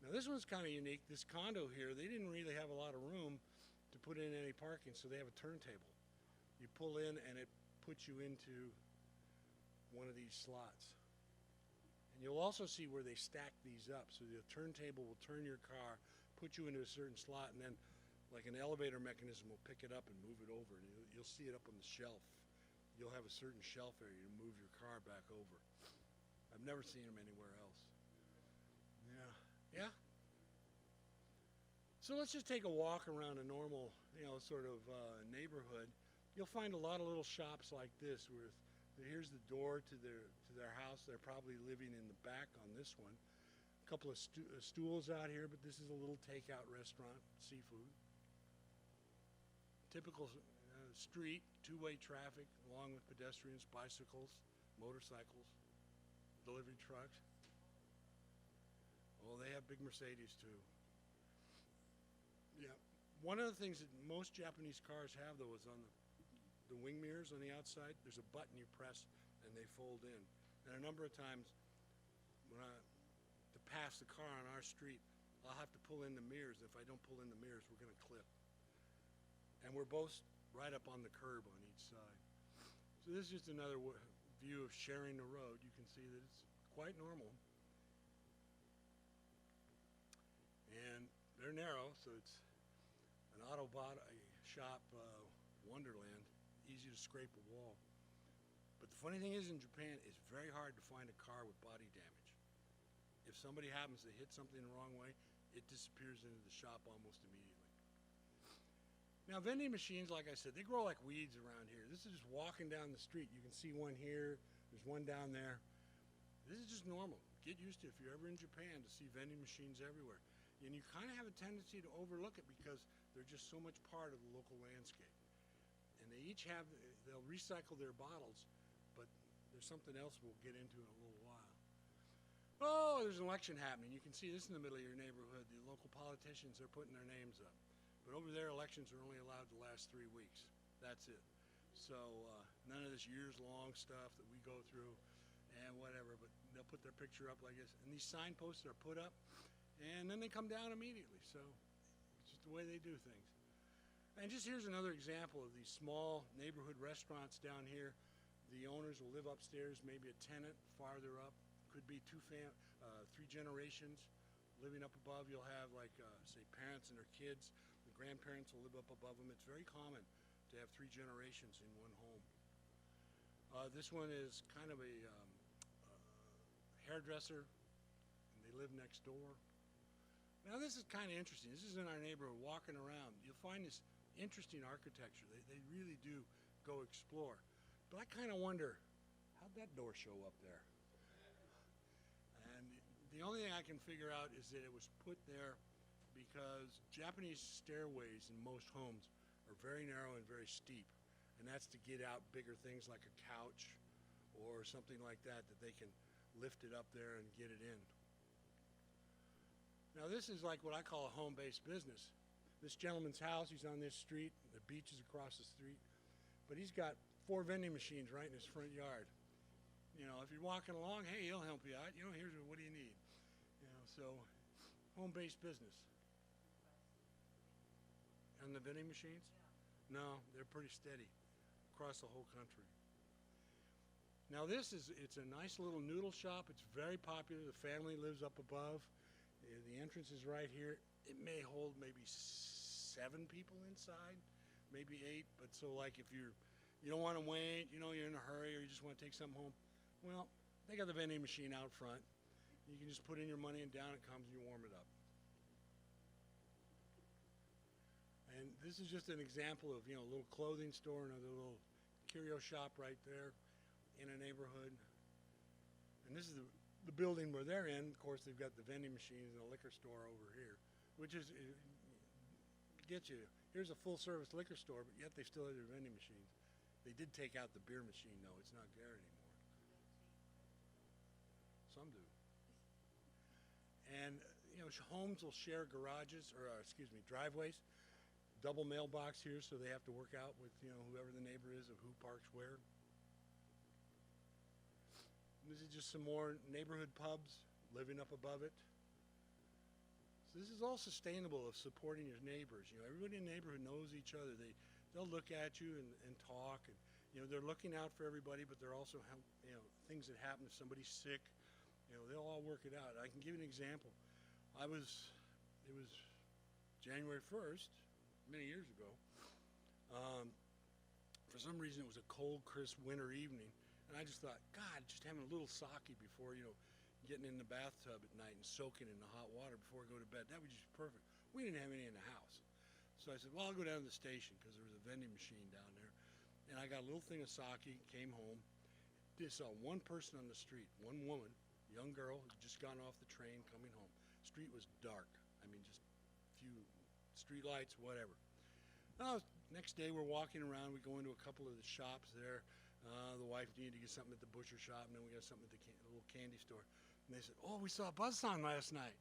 [SPEAKER 2] Now this one's kind of unique. This condo here, they didn't really have a lot of room to put in any parking, so they have a turntable. You pull in and it puts you into one of these slots. And you'll also see where they stack these up. So the turntable will turn your car, put you into a certain slot, and then like an elevator mechanism will pick it up and move it over. And you'll see it up on the shelf. You'll have a certain shelf area to move your car back over. I've never seen them anywhere else. Yeah. So let's just take a walk around a normal, sort of neighborhood. You'll find a lot of little shops like this where here's the door to their house. They're probably living in the back on this one. A couple of stools out here, but this is a little takeout restaurant, seafood. Typical street, two-way traffic, along with pedestrians, bicycles, motorcycles, delivery trucks. Oh, they have big Mercedes too. Yeah. One of the things that most Japanese cars have, though, is on the wing mirrors on the outside. There's a button you press and they fold in. And a number of times, to pass the car on our street, I'll have to pull in the mirrors. If I don't pull in the mirrors, we're going to clip. And we're both right up on the curb on each side. So this is just another view of sharing the road. You can see that it's quite normal. And they're narrow, so it's an auto shop wonderland, easy to scrape a wall. But the funny thing is, in Japan, it's very hard to find a car with body damage. If somebody happens to hit something the wrong way, it disappears into the shop almost immediately. Now, vending machines, like I said, they grow like weeds around here. This is just walking down the street. You can see one here. There's one down there. This is just normal. Get used to it if you're ever in Japan to see vending machines everywhere. And you kind of have a tendency to overlook it because they're just so much part of the local landscape. And they each they'll recycle their bottles, but there's something else we'll get into in a little while. Oh, there's an election happening. You can see this in the middle of your neighborhood. The local politicians are putting their names up. But over there, elections are only allowed to last 3 weeks. That's it. So none of this years-long stuff that we go through and whatever, but they'll put their picture up like this. And these signposts are put up, and then they come down immediately. So it's just the way they do things. And just here's another example of these small neighborhood restaurants down here. The owners will live upstairs, maybe a tenant farther up. Could be 3 generations living up above. You'll have say parents and their kids. The grandparents will live up above them. It's very common to have 3 generations in one home. This one is kind of a hairdresser, and they live next door. Now this is kind of interesting. This is in our neighborhood, walking around. You'll find this interesting architecture. They really do go explore. But I kind of wonder, how'd that door show up there? And the only thing I can figure out is that it was put there because Japanese stairways in most homes are very narrow and very steep. And that's to get out bigger things like a couch or something like that they can lift it up there and get it in. Now this is like what I call a home-based business. This gentleman's house, he's on this street, the beach is across the street. but he's got 4 vending machines right in his front yard. You know, if you're walking along, hey, he'll help you out. You know, here's what do you need? You know, so home-based business. And the vending machines? No, they're pretty steady across the whole country. Now it's a nice little noodle shop. It's very popular. The family lives up above. The entrance is right here. It may hold maybe 7 people inside, maybe 8. But so like if you don't want to wait, you know, you're in a hurry or you just want to take something home, well, they got the vending machine out front. You can just put in your money and down it comes and you warm it up. And this is just an example of, you know, a little clothing store, another little curio shop right there in a neighborhood. And this is the building where they're in. Of course, they've got the vending machines and a liquor store over here, which is, get you, here's a full service liquor store, but yet they still have their vending machines. They did take out the beer machine though, it's not there anymore. Some do. And, you know, homes will share garages, or driveways. Double mailbox here, so they have to work out with, you know, whoever the neighbor is of who parks where. This is just some more neighborhood pubs living up above it. So this is all sustainable of supporting your neighbors. You know, everybody in the neighborhood knows each other. They'll look at you and talk, and you know, they're looking out for everybody, but they're also you know, things that happen if somebody's sick. You know, they'll all work it out. I can give you an example. It was January 1st. Many years ago. For some reason it was a cold, crisp winter evening, and I just thought, God, just having a little sake before, you know, getting in the bathtub at night and soaking in the hot water before I go to bed, that would just be perfect. We didn't have any in the house. So I said, well, I'll go down to the station because there was a vending machine down there, and I got a little thing of sake, came home, just saw one person on the street, one woman, young girl, who had just gone off the train coming home. Street was dark. I mean, just few street lights, whatever. Next day we're walking around. We go into a couple of the shops there. The wife needed to get something at the butcher shop, and then we got something at the little candy store. And they said, oh, we saw Buzz on last night.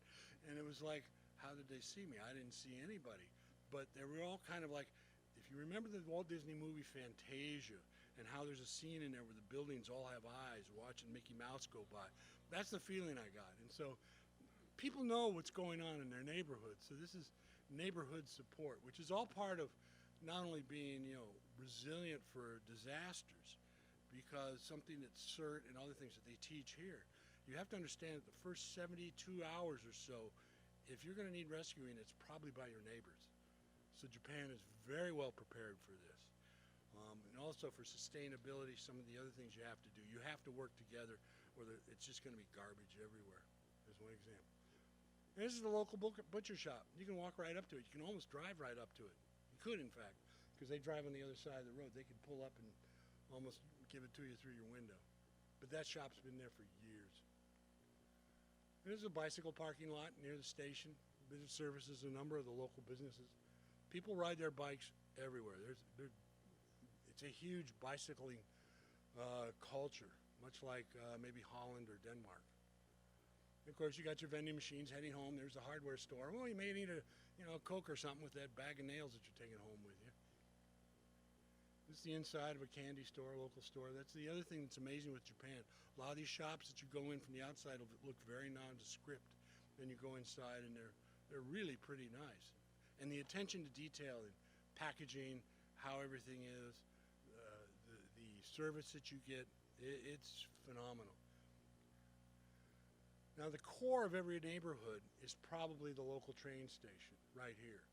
[SPEAKER 2] And it was like, how did they see me? I didn't see anybody. But they were all kind of like, if you remember the Walt Disney movie Fantasia, and how there's a scene in there where the buildings all have eyes watching Mickey Mouse go by. That's the feeling I got. And so people know what's going on in their neighborhood. So this is neighborhood support, which is all part of not only being, you know, resilient for disasters, because something that CERT and other things that they teach here, you have to understand that the first 72 hours or so, if you're going to need rescuing, it's probably by your neighbors. So Japan is very well prepared for this. And also for sustainability, some of the other things you have to do. You have to work together, or it's just going to be garbage everywhere. There's one example. And this is the local butcher shop. You can walk right up to it. You can almost drive right up to it. You could, in fact, because they drive on the other side of the road. They could pull up and almost give it to you through your window. But that shop's been there for years. There's a bicycle parking lot near the station. Business services a number of the local businesses. People ride their bikes everywhere. It's a huge bicycling culture, much like maybe Holland or Denmark. Of course, you got your vending machines heading home. There's a hardware store. Well, you may need a Coke or something with that bag of nails that you're taking home with you. This is the inside of a candy store, a local store. That's the other thing that's amazing with Japan. A lot of these shops that you go in from the outside will look very nondescript. Then you go inside and they're really pretty nice. And the attention to detail in packaging, how everything is, the service that you get, it's phenomenal. Now the core of every neighborhood is probably the local train station right here.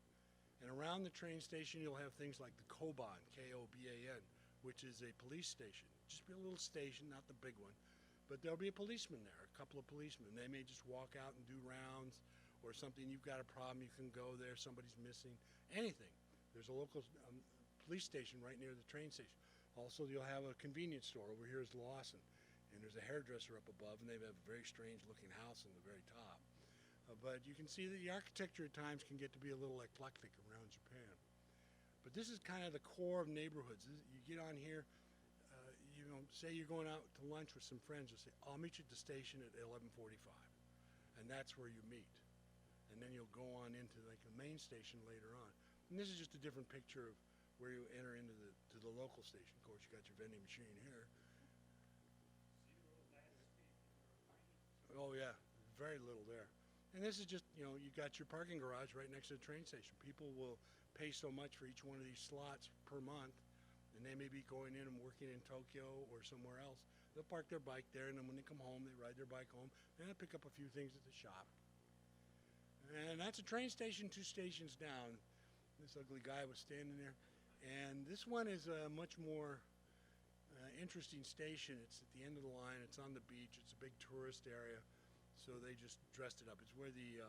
[SPEAKER 2] And around the train station you'll have things like the Koban, K-O-B-A-N, which is a police station. Just be a little station, not the big one. But there'll be a policeman there, a couple of policemen. They may just walk out and do rounds or something. You've got a problem, you can go there, somebody's missing, anything. There's a local police station right near the train station. Also you'll have a convenience store. Over here is Lawson. And there's a hairdresser up above, and they have a very strange looking house on the very top. But you can see that the architecture at times can get to be a little eclectic around Japan. But this is kind of the core of neighborhoods. You get on here, say you're going out to lunch with some friends, you'll say, I'll meet you at the station at 11:45. And that's where you meet. And then you'll go on into like the main station later on. And this is just a different picture of where you enter into the local station. Of course, you got your vending machine here. Oh yeah, very little there. And this is just, you know, you got your parking garage right next to the train station. People will pay so much for each one of these slots per month, and they may be going in and working in Tokyo or somewhere else. They'll park their bike there, and then when they come home, they ride their bike home, and they'll pick up a few things at the shop. And that's a train station 2 stations down. This ugly guy was standing there. And this one is a much more interesting station. It's at the end of the line. It's on the beach. It's a big tourist area. So they just dressed it up. It's where the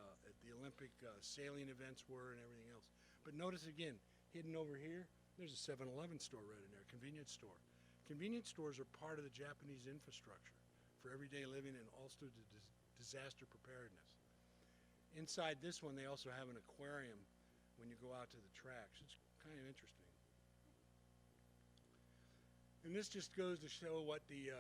[SPEAKER 2] Olympic sailing events were and everything else. But notice again, hidden over here, there's a 7-Eleven store right in there, a convenience store. Convenience stores are part of the Japanese infrastructure for everyday living and also to disaster preparedness. Inside this one, they also have an aquarium when you go out to the tracks. It's kind of interesting. And this just goes to show what the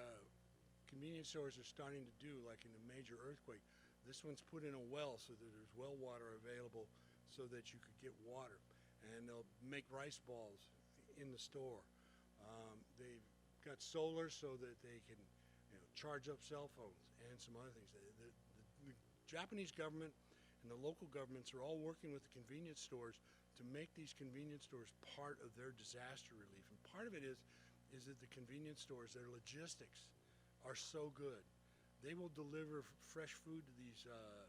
[SPEAKER 2] convenience stores are starting to do, like in a major earthquake. This one's put in a well so that there's well water available so that you could get water. And they'll make rice balls in the store. They've got solar so that they can, you know, charge up cell phones and some other things. The Japanese government and the local governments are all working with the convenience stores to make these convenience stores part of their disaster relief. And part of it is that the convenience stores, their logistics are so good. They will deliver fresh food to these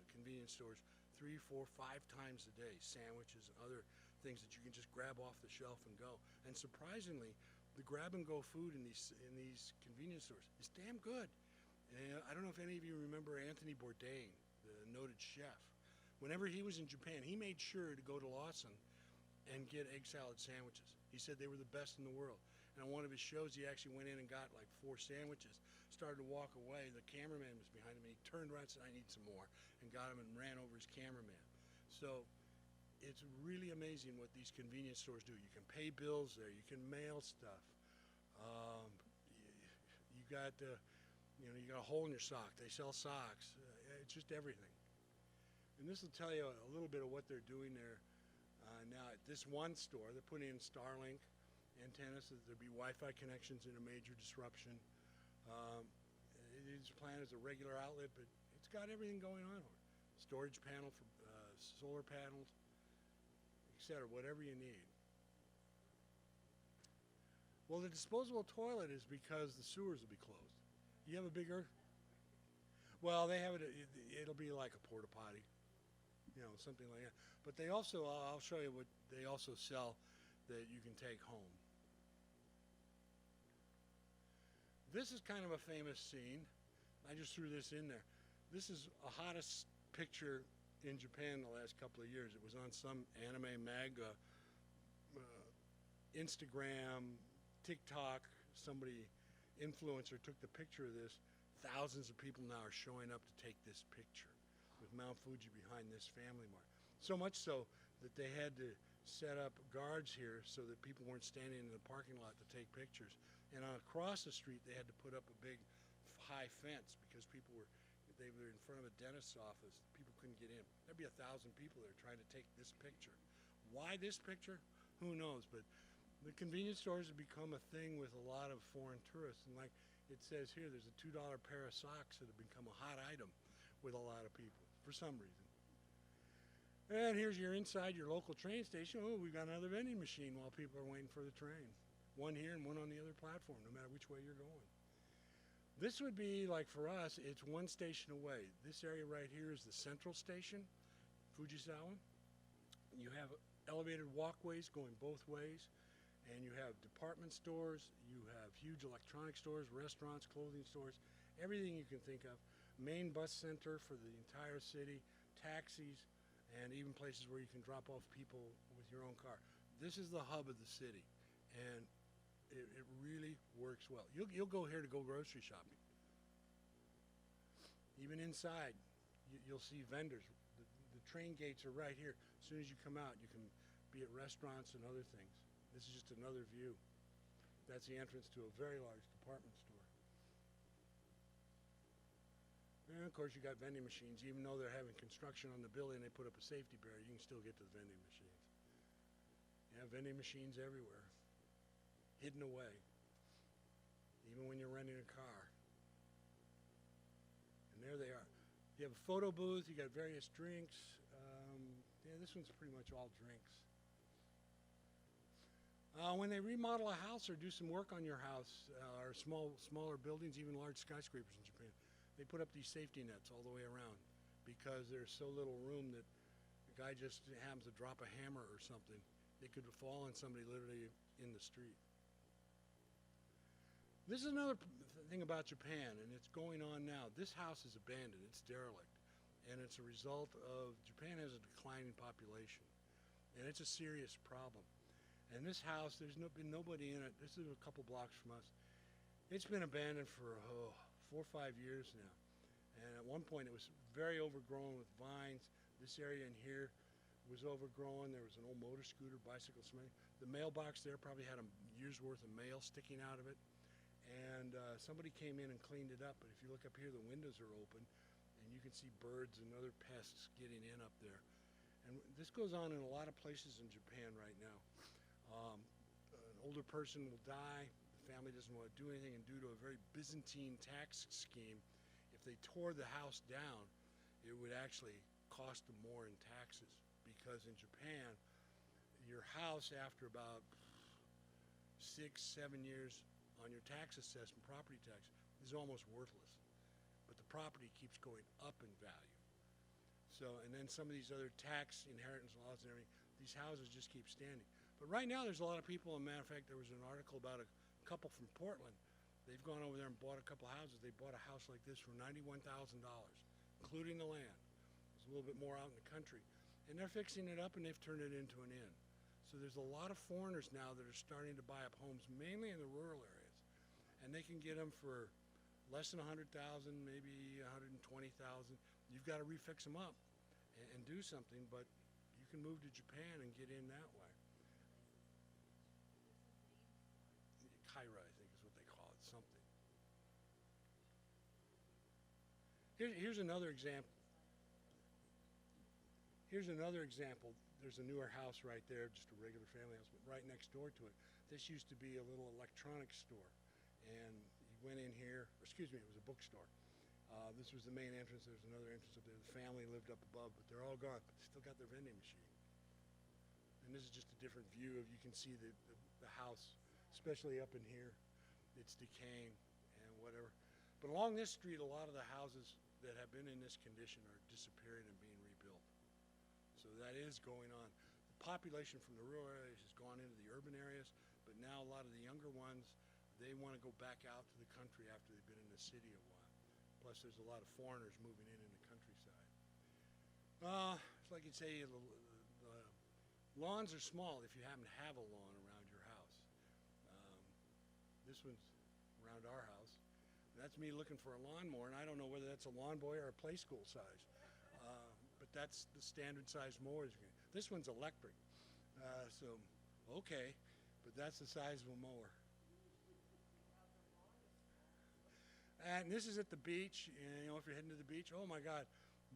[SPEAKER 2] convenience stores 3, 4, 5 times a day, sandwiches and other things that you can just grab off the shelf and go. And surprisingly, the grab-and-go food in these convenience stores is damn good. And I don't know if any of you remember Anthony Bourdain, the noted chef. Whenever he was in Japan, he made sure to go to Lawson and get egg salad sandwiches. He said they were the best in the world. And on one of his shows, he actually went in and got like 4 sandwiches, started to walk away. The cameraman was behind him, and he turned around and said, "I need some more," and got him and ran over his cameraman. So it's really amazing what these convenience stores do. You can pay bills there. You can mail stuff. You got, you know, you got a hole in your sock. They sell socks. It's just everything. And this will tell you a little bit of what they're doing there. Now at this one store, they're putting in Starlink antennas so that there'll be Wi-Fi connections in a major disruption. It is planned as a regular outlet, but it's got everything going on. Storage panel for solar panels, etc., whatever you need. Well, the disposable toilet is because the sewers will be closed. You have a bigger? Well, they have it. It'll be like a porta potty, you know, something like that. But they also, I'll show you what they also sell that you can take home. This is kind of a famous scene. I just threw this in there. This is a hottest picture in Japan the last couple of years. It was on some anime mag, Instagram, TikTok. Somebody, influencer, took the picture of this. Thousands of people now are showing up to take this picture with Mount Fuji behind this family mart. So much so that they had to set up guards here so that people weren't standing in the parking lot to take pictures. And across the street, they had to put up a big high fence because they were in front of a dentist's office. People couldn't get in. There'd be 1,000 people there trying to take this picture. Why this picture? Who knows? But the convenience stores have become a thing with a lot of foreign tourists. And like it says here, there's a $2 pair of socks that have become a hot item with a lot of people for some reason. And here's your inside your local train station. Oh, we've got another vending machine while people are waiting for the train. One here and one on the other platform, no matter which way you're going. This would be like for us, it's one station away. This area right here is the central station, Fujisawa. You have elevated walkways going both ways, and you have department stores, you have huge electronic stores, restaurants, clothing stores, everything you can think of. Main bus center for the entire city, taxis, and even places where you can drop off people with your own car. This is the hub of the city, and it really works well. You'll go here to go grocery shopping. Even inside, you'll see vendors. The train gates are right here. As soon as you come out, you can be at restaurants and other things. This is just another view. That's the entrance to a very large department store. And of course, you got vending machines. Even though they're having construction on the building, they put up a safety barrier, you can still get to the vending machines. You have have vending machines everywhere, hidden away, even when you're renting a car. And there they are. You have a photo booth, you got various drinks. Yeah, this one's pretty much all drinks. When they remodel a house or do some work on your house, or smaller buildings, even large skyscrapers in Japan, they put up these safety nets all the way around because there's so little room that the guy just happens to drop a hammer or something. They could fall on somebody literally in the street. This is another thing about Japan, and it's going on now. This house is abandoned, it's derelict, and it's a result of Japan has a declining population, and it's a serious problem. And this house, there's been nobody in it. This is a couple blocks from us. It's been abandoned for 4 or 5 years now. And at one point it was very overgrown with vines. This area in here was overgrown. There was an old motor scooter, bicycle something. The mailbox there probably had a year's worth of mail sticking out of it. And somebody came in and cleaned it up. But if you look up here, the windows are open and you can see birds and other pests getting in up there. And this goes on in a lot of places in Japan right now. An older person will die, the family doesn't want to do anything, and due to a very Byzantine tax scheme, if they tore the house down, it would actually cost them more in taxes, because in Japan, your house after about 6, 7 years on your tax assessment, property tax, is almost worthless. But the property keeps going up in value. So, and then some of these other tax inheritance laws and everything, these houses just keep standing. But right now there's a lot of people, as a matter of fact, there was an article about a couple from Portland. They've gone over there and bought a couple houses. They bought a house like this for $91,000, including the land. It's a little bit more out in the country. And they're fixing it up and they've turned it into an inn. So there's a lot of foreigners now that are starting to buy up homes, mainly in the rural areas. And they can get them for less than $100,000, maybe $120,000. You've got to refix them up and do something, but you can move to Japan and get in that way. Kaira, I think is what they call it, something. Here's another example. Here's another example. There's a newer house right there, just a regular family house, but right next door to it. This used to be a little electronics store. And you went in here, excuse me, it was a bookstore. This was the main entrance. There's another entrance up there. The family lived up above, but they're all gone. But they still got their vending machine. And this is just a different view of, you can see the house, especially up in here. It's decaying and whatever. But along this street, a lot of the houses that have been in this condition are disappearing and being rebuilt. So that is going on. The population from the rural areas has gone into the urban areas, but now a lot of the younger ones, they want to go back out to the country after they've been in the city a while. Plus there's a lot of foreigners moving in the countryside. It's like you'd say, the lawns are small if you happen to have a lawn around your house. This one's around our house. That's me looking for a lawnmower, and I don't know whether that's a lawn boy or a play school size. But that's the standard size mowers. This one's electric. So, okay, but that's the size of a mower. And this is at the beach, and if you're heading to the beach, oh my God,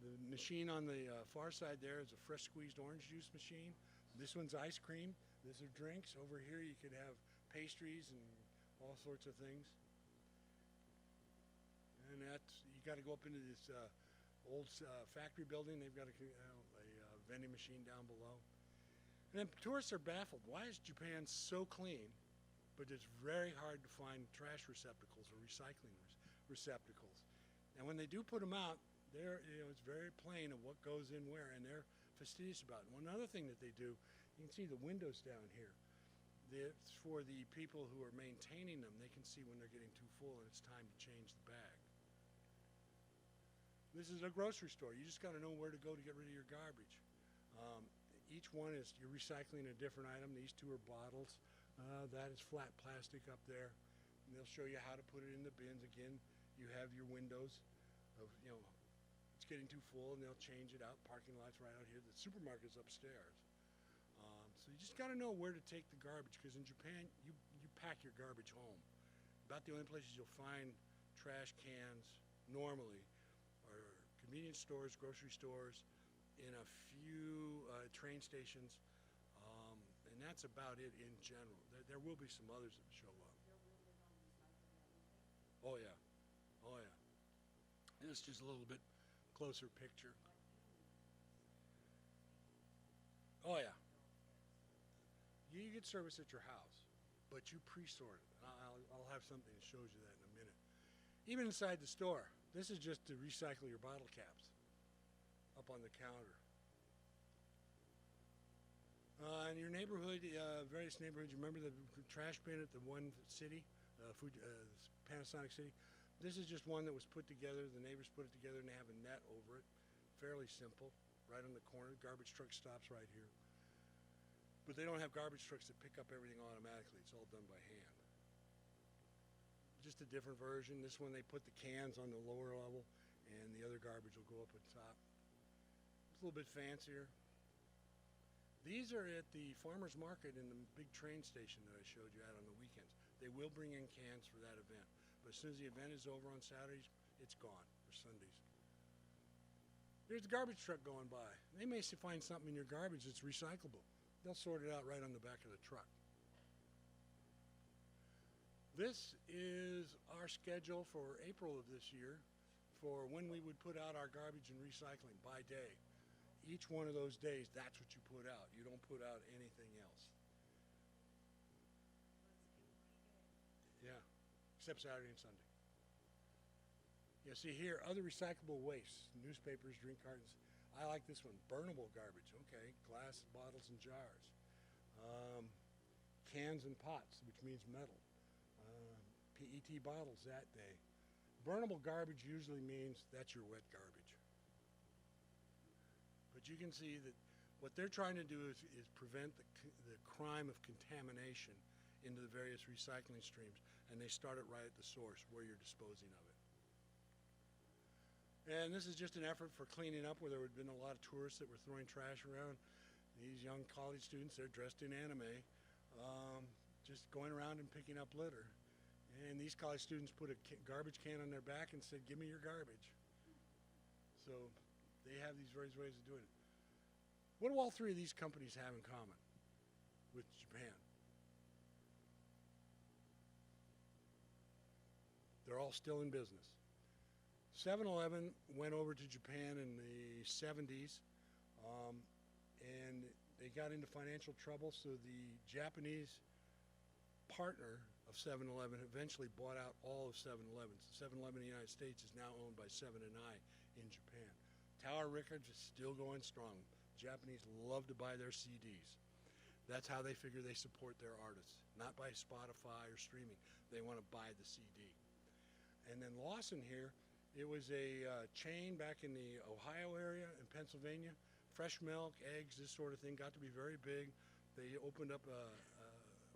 [SPEAKER 2] the machine on the far side there is a fresh squeezed orange juice machine. This one's ice cream. These are drinks. Over here you could have pastries and all sorts of things. And you got to go up into this old factory building. They've got a vending machine down below. And then tourists are baffled. Why is Japan so clean, but it's very hard to find trash receptacles or recycling receptacles? And when they do put them out, it's very plain of what goes in where, and they're fastidious about it. One other thing that they do, you can see the windows down here. It's for the people who are maintaining them. They can see when they're getting too full and it's time to change the bag. This is a grocery store. You just got to know where to go to get rid of your garbage. Each one is, you're recycling a different item. These two are bottles. That is flat plastic up there. And they'll show you how to put it in the bins. Again, you have your windows of, it's getting too full, and they'll change it out. Parking lot's right out here. The supermarket's upstairs. So you just got to know where to take the garbage, because in Japan, you pack your garbage home. About the only places you'll find trash cans normally are convenience stores, grocery stores, in a few train stations, and that's about it in general. There will be some others that show up. Oh yeah, oh yeah. And it's just a little bit closer picture. Oh yeah. You get service at your house, but you pre-sort it. I'll have something that shows you that in a minute. Even inside the store, this is just to recycle your bottle caps up on the counter. In your neighborhood, various neighborhoods, you remember the trash bin at the one city, Panasonic City? This is just one that was put together. The neighbors put it together and they have a net over it. Fairly simple, right on the corner. Garbage truck stops right here. But they don't have garbage trucks that pick up everything automatically. It's all done by hand. Just a different version. This one they put the cans on the lower level and the other garbage will go up at top. It's a little bit fancier. These are at the farmer's market in the big train station that I showed you at on the weekends. They will bring in cans for that event. But as soon as the event is over on Saturdays, it's gone, or Sundays. There's the garbage truck going by. They may find something in your garbage that's recyclable. They'll sort it out right on the back of the truck. This is our schedule for April of this year for when we would put out our garbage and recycling by day. Each one of those days, that's what you put out. You don't put out anything else. Yeah, except Saturday and Sunday. You see here, other recyclable wastes, newspapers, drink cartons. I like this one, burnable garbage. Okay, glass, bottles, and jars. Cans and pots, which means metal. PET bottles that day. Burnable garbage usually means that's your wet garbage. But you can see that what they're trying to do is prevent the crime of contamination into the various recycling streams, and they start it right at the source where you're disposing of it. And this is just an effort for cleaning up where there had been a lot of tourists that were throwing trash around. These young college students, they're dressed in anime, just going around and picking up litter. And these college students put a garbage can on their back and said, "Give me your garbage." So they have these various ways of doing it. What do all three of these companies have in common with Japan? They're all still in business. 7-Eleven went over to Japan in the 70s, and they got into financial trouble, so the Japanese partner of 7-Eleven eventually bought out all of 7-Eleven. 7-Eleven in the United States is now owned by 7&I in Japan. Tower Records is still going strong. Japanese love to buy their CDs. That's how they figure they support their artists, not by Spotify or streaming. They want to buy the CD. And then Lawson here, it was a chain back in the Ohio area in Pennsylvania. Fresh milk, eggs, this sort of thing, got to be very big. They opened up a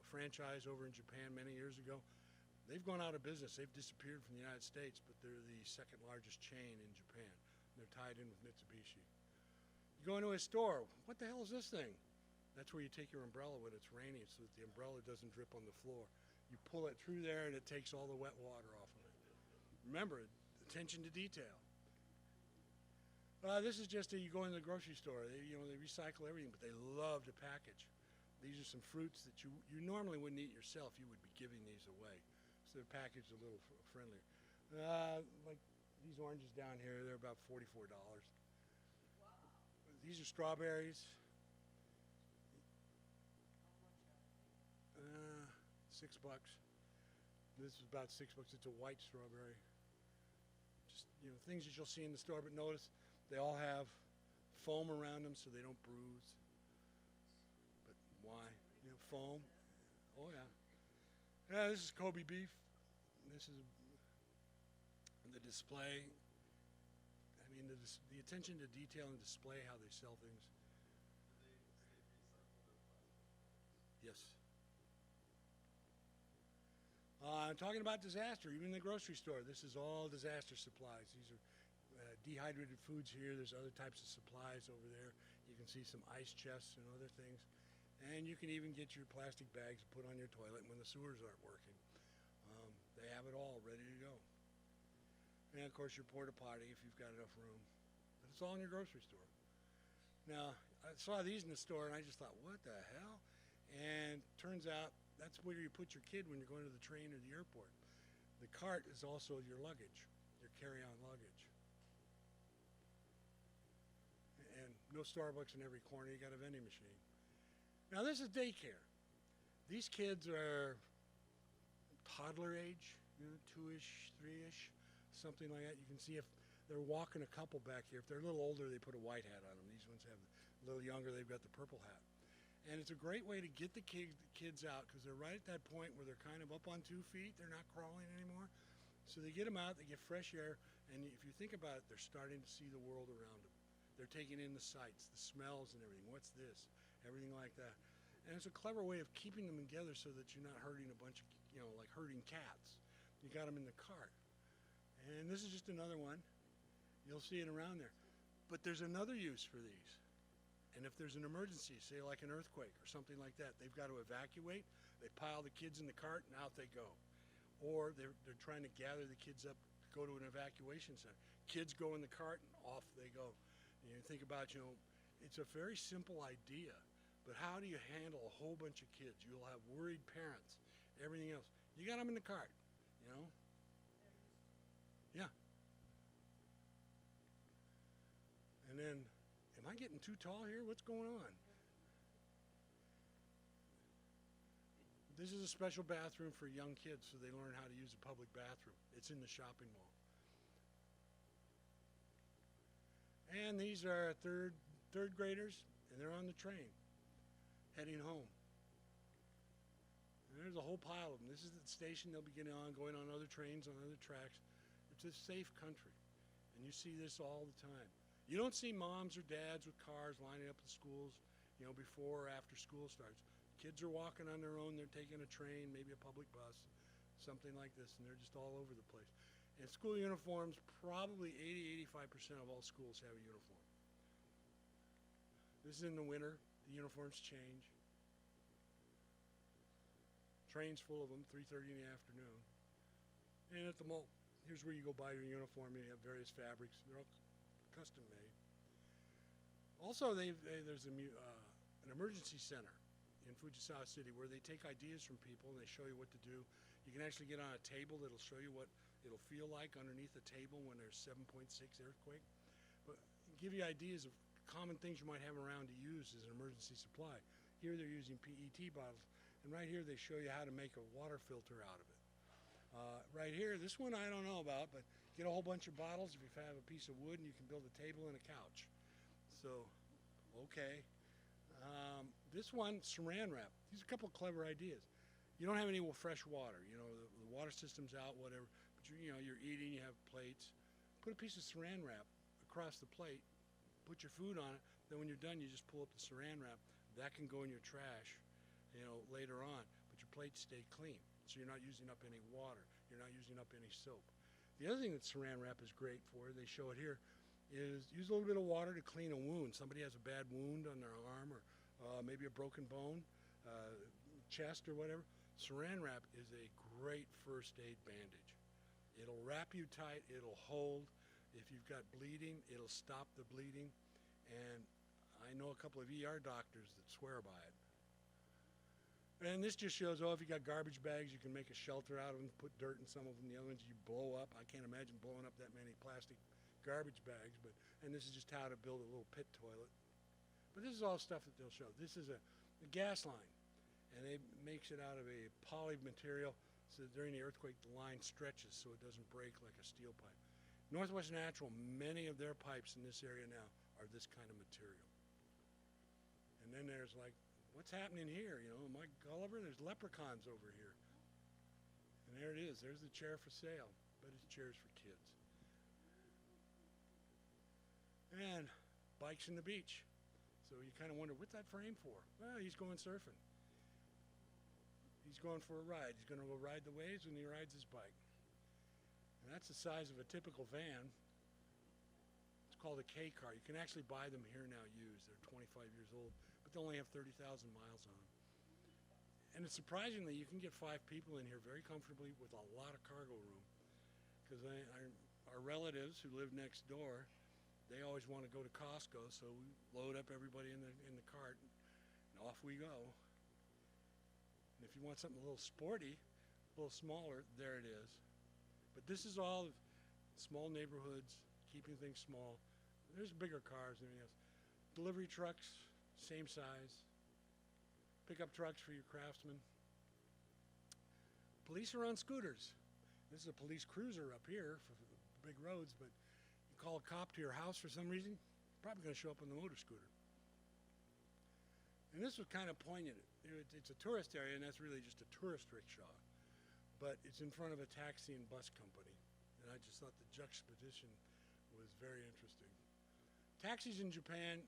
[SPEAKER 2] franchise over in Japan many years ago. They've gone out of business. They've disappeared from the United States, but they're the second largest chain in Japan. They're tied in with Mitsubishi. You go into a store, what the hell is this thing? That's where you take your umbrella when it's raining so that the umbrella doesn't drip on the floor. You pull it through there and it takes all the wet water off of it. Remember, attention to detail. This is just you go in the grocery store. They recycle everything, but they love to package. These are some fruits that you normally wouldn't eat yourself. You would be giving these away. So they're packaged a little friendlier. Like these oranges down here, they're about $44. Wow. These are strawberries. $6. This is about $6. It's a white strawberry. Just things that you'll see in the store, but notice they all have foam around them so they don't bruise. But why? Foam. Oh yeah. Yeah, this is Kobe beef. This is the display. I mean, the attention to detail and display how they sell things. Yes. I'm talking about disaster, even in the grocery store. This is all disaster supplies. These are dehydrated foods here. There's other types of supplies over there. You can see some ice chests and other things. And you can even get your plastic bags to put on your toilet when the sewers aren't working. They have it all ready to go. And of course your porta potty if you've got enough room. But it's all in your grocery store. Now, I saw these in the store and I just thought, what the hell? And turns out that's where you put your kid when you're going to the train or the airport. The cart is also your luggage, your carry-on luggage. And no Starbucks in every corner, you got a vending machine. Now this is daycare. These kids are toddler age, 2-ish, 3-ish, something like that. You can see if they're walking a couple back here. If they're a little older, they put a white hat on them. These ones have a little younger, they've got the purple hat. And it's a great way to get the kids out because they're right at that point where they're kind of up on 2 feet. They're not crawling anymore. So they get them out, they get fresh air, and if you think about it, they're starting to see the world around them. They're taking in the sights, the smells and everything. What's this? Everything like that. And it's a clever way of keeping them together so that you're not hurting a bunch of, like herding cats. You got them in the cart. And this is just another one. You'll see it around there. But there's another use for these. And if there's an emergency, say like an earthquake or something like that, they've got to evacuate. They pile the kids in the cart and out they go. Or they're trying to gather the kids up to go to an evacuation center. Kids go in the cart and off they go. And you think about, it's a very simple idea. But how do you handle a whole bunch of kids? You'll have worried parents, everything else. You got them in the cart, Yeah. And then, am I getting too tall here? What's going on? This is a special bathroom for young kids so they learn how to use a public bathroom. It's in the shopping mall. And these are third graders, and they're on the train, heading home. And there's a whole pile of them. This is the station they'll be getting on, going on other trains, on other tracks. It's a safe country, and you see this all the time. You don't see moms or dads with cars lining up at schools, before or after school starts. Kids are walking on their own. They're taking a train, maybe a public bus, something like this, and they're just all over the place. And school uniforms, probably 80-85% of all schools have a uniform. This is in the winter. The uniforms change. Trains full of them, 3:30 in the afternoon. And at the mall, here's where you go buy your uniform. You have various fabrics. They're all custom made. Also, there's an emergency center in Fujisawa City where they take ideas from people and they show you what to do. You can actually get on a table that'll show you what it'll feel like underneath a table when there's 7.6 earthquake. But give you ideas of common things you might have around to use as an emergency supply. Here they're using PET bottles, and right here they show you how to make a water filter out of it. Right here, this one I don't know about, but get a whole bunch of bottles if you have a piece of wood and you can build a table and a couch. So, okay. This one, saran wrap. These are a couple of clever ideas. You don't have any fresh water. The water system's out, whatever. But you're eating, you have plates. Put a piece of saran wrap across the plate. Put your food on it. Then when you're done, you just pull up the saran wrap. That can go in your trash, later on. But your plates stay clean. So you're not using up any water. You're not using up any soap. The other thing that saran wrap is great for, they show it here, is use a little bit of water to clean a wound. Somebody has a bad wound on their arm or maybe a broken bone, chest or whatever. Saran wrap is a great first aid bandage. It'll wrap you tight, it'll hold. If you've got bleeding, it'll stop the bleeding. And I know a couple of ER doctors that swear by it. And this just shows, if you got garbage bags, you can make a shelter out of them, put dirt in some of them. The other ones you blow up. I can't imagine blowing up that many plastic garbage bags. And this is just how to build a little pit toilet. But this is all stuff that they'll show. This is a gas line. And it makes it out of a poly material so that during the earthquake the line stretches so it doesn't break like a steel pipe. Northwest Natural, many of their pipes in this area now are this kind of material. And then there's like, what's happening here? Mike Gulliver, there's leprechauns over here. And there it is. There's the chair for sale. But it's chairs for kids. And bikes in the beach. So you kind of wonder, what's that frame for? Well, he's going surfing. He's going for a ride. He's going to go ride the waves when he rides his bike. And that's the size of a typical van. It's called a K car. You can actually buy them here now used. They're 25 years old, but they only have 30,000 miles on them. And it's surprisingly, you can get 5 people in here very comfortably with a lot of cargo room. Because our relatives who live next door, they always want to go to Costco, so we load up everybody in the cart, and off we go. And if you want something a little sporty, a little smaller, there it is. But this is all small neighborhoods, keeping things small. There's bigger cars and everything else. Delivery trucks, same size. Pickup trucks for your craftsmen. Police are on scooters. This is a police cruiser up here for big roads, but you call a cop to your house for some reason, probably going to show up on the motor scooter. And this was kind of poignant. It's a tourist area, and that's really just a tourist rickshaw. But it's in front of a taxi and bus company. And I just thought the juxtaposition was very interesting. Taxis in Japan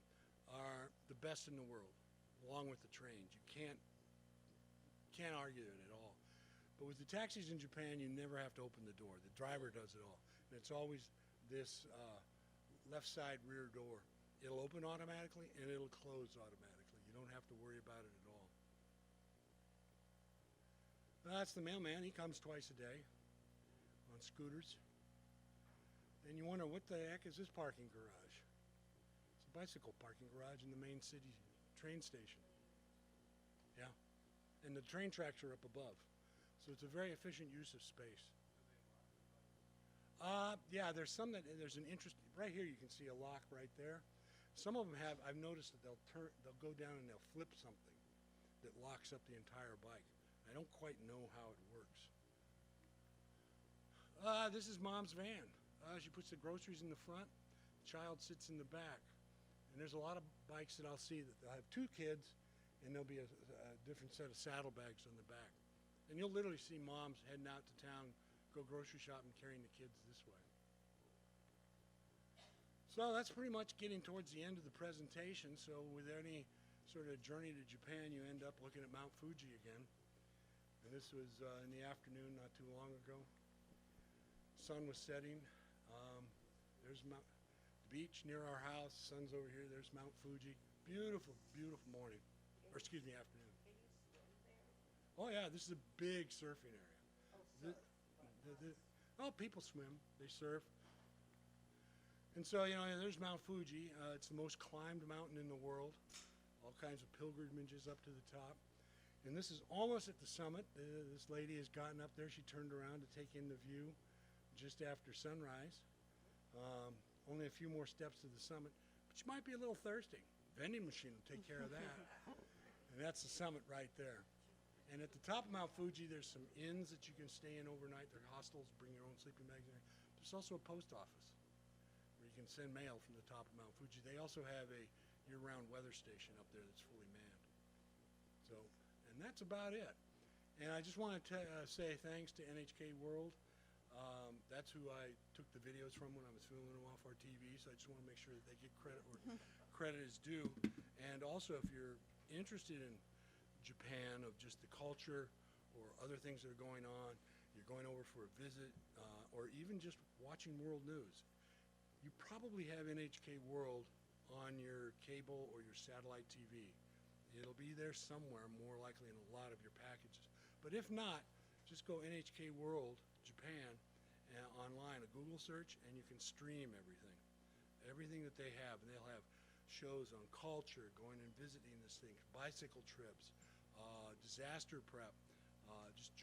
[SPEAKER 2] are the best in the world, along with the trains. You can't argue it at all. But with the taxis in Japan, you never have to open the door. The driver does it all. And it's always this left side rear door. It'll open automatically and it'll close automatically. You don't have to worry about it at all. That's the mailman. He comes twice a day on scooters. And you wonder, what the heck is this parking garage? It's a bicycle parking garage in the main city train station. Yeah. And the train tracks are up above. So it's a very efficient use of space. Yeah, there's some that, there's an interest, right here you can see a lock right there. Some of them have, I've noticed that they'll go down and they'll flip something that locks up the entire bike. I don't quite know how it works. This is Mom's van. She puts the groceries in the front, the child sits in the back. And there's a lot of bikes that I'll see that they'll have two kids and there'll be a different set of saddlebags on the back. And you'll literally see moms heading out to town, go grocery shopping, carrying the kids this way. So that's pretty much getting towards the end of the presentation. So with any sort of journey to Japan, you end up looking at Mount Fuji again. And this was in the afternoon not too long ago. Sun was setting. There's the beach near our house. Sun's over here. There's Mount Fuji. Beautiful, beautiful morning. Or excuse me, afternoon. Oh yeah, this is a big surfing area. Oh, people swim. They surf. And so, you know, there's Mount Fuji. It's the most climbed mountain in the world. All kinds of pilgrimages up to the top. And this is almost at the summit. This lady has gotten up there. She turned around to take in the view just after sunrise. Only a few more steps to the summit, but you might be a little thirsty. Vending machine will take care of that. And that's the summit right there. And at the top of Mount Fuji, there's some inns that you can stay in overnight. They're hostels, bring your own sleeping bags in there. There's also a post office where you can send mail from the top of Mount Fuji. They also have a year-round weather station up there that's fully manned. So, and that's about it. And I just want to say thanks to NHK World. That's who I took the videos from when I was filming them off our TV, so I just want to make sure that they get credit where credit is due. And also, if you're interested in Japan, of just the culture or other things that are going on, you're going over for a visit, or even just watching world news, you probably have NHK World on your cable or your satellite TV. It'll be there somewhere, more likely in a lot of your packages. But if not, just go NHK World Japan online, a Google search, and you can stream everything that they have. And they'll have shows on culture, going and visiting this thing, bicycle trips, disaster prep, just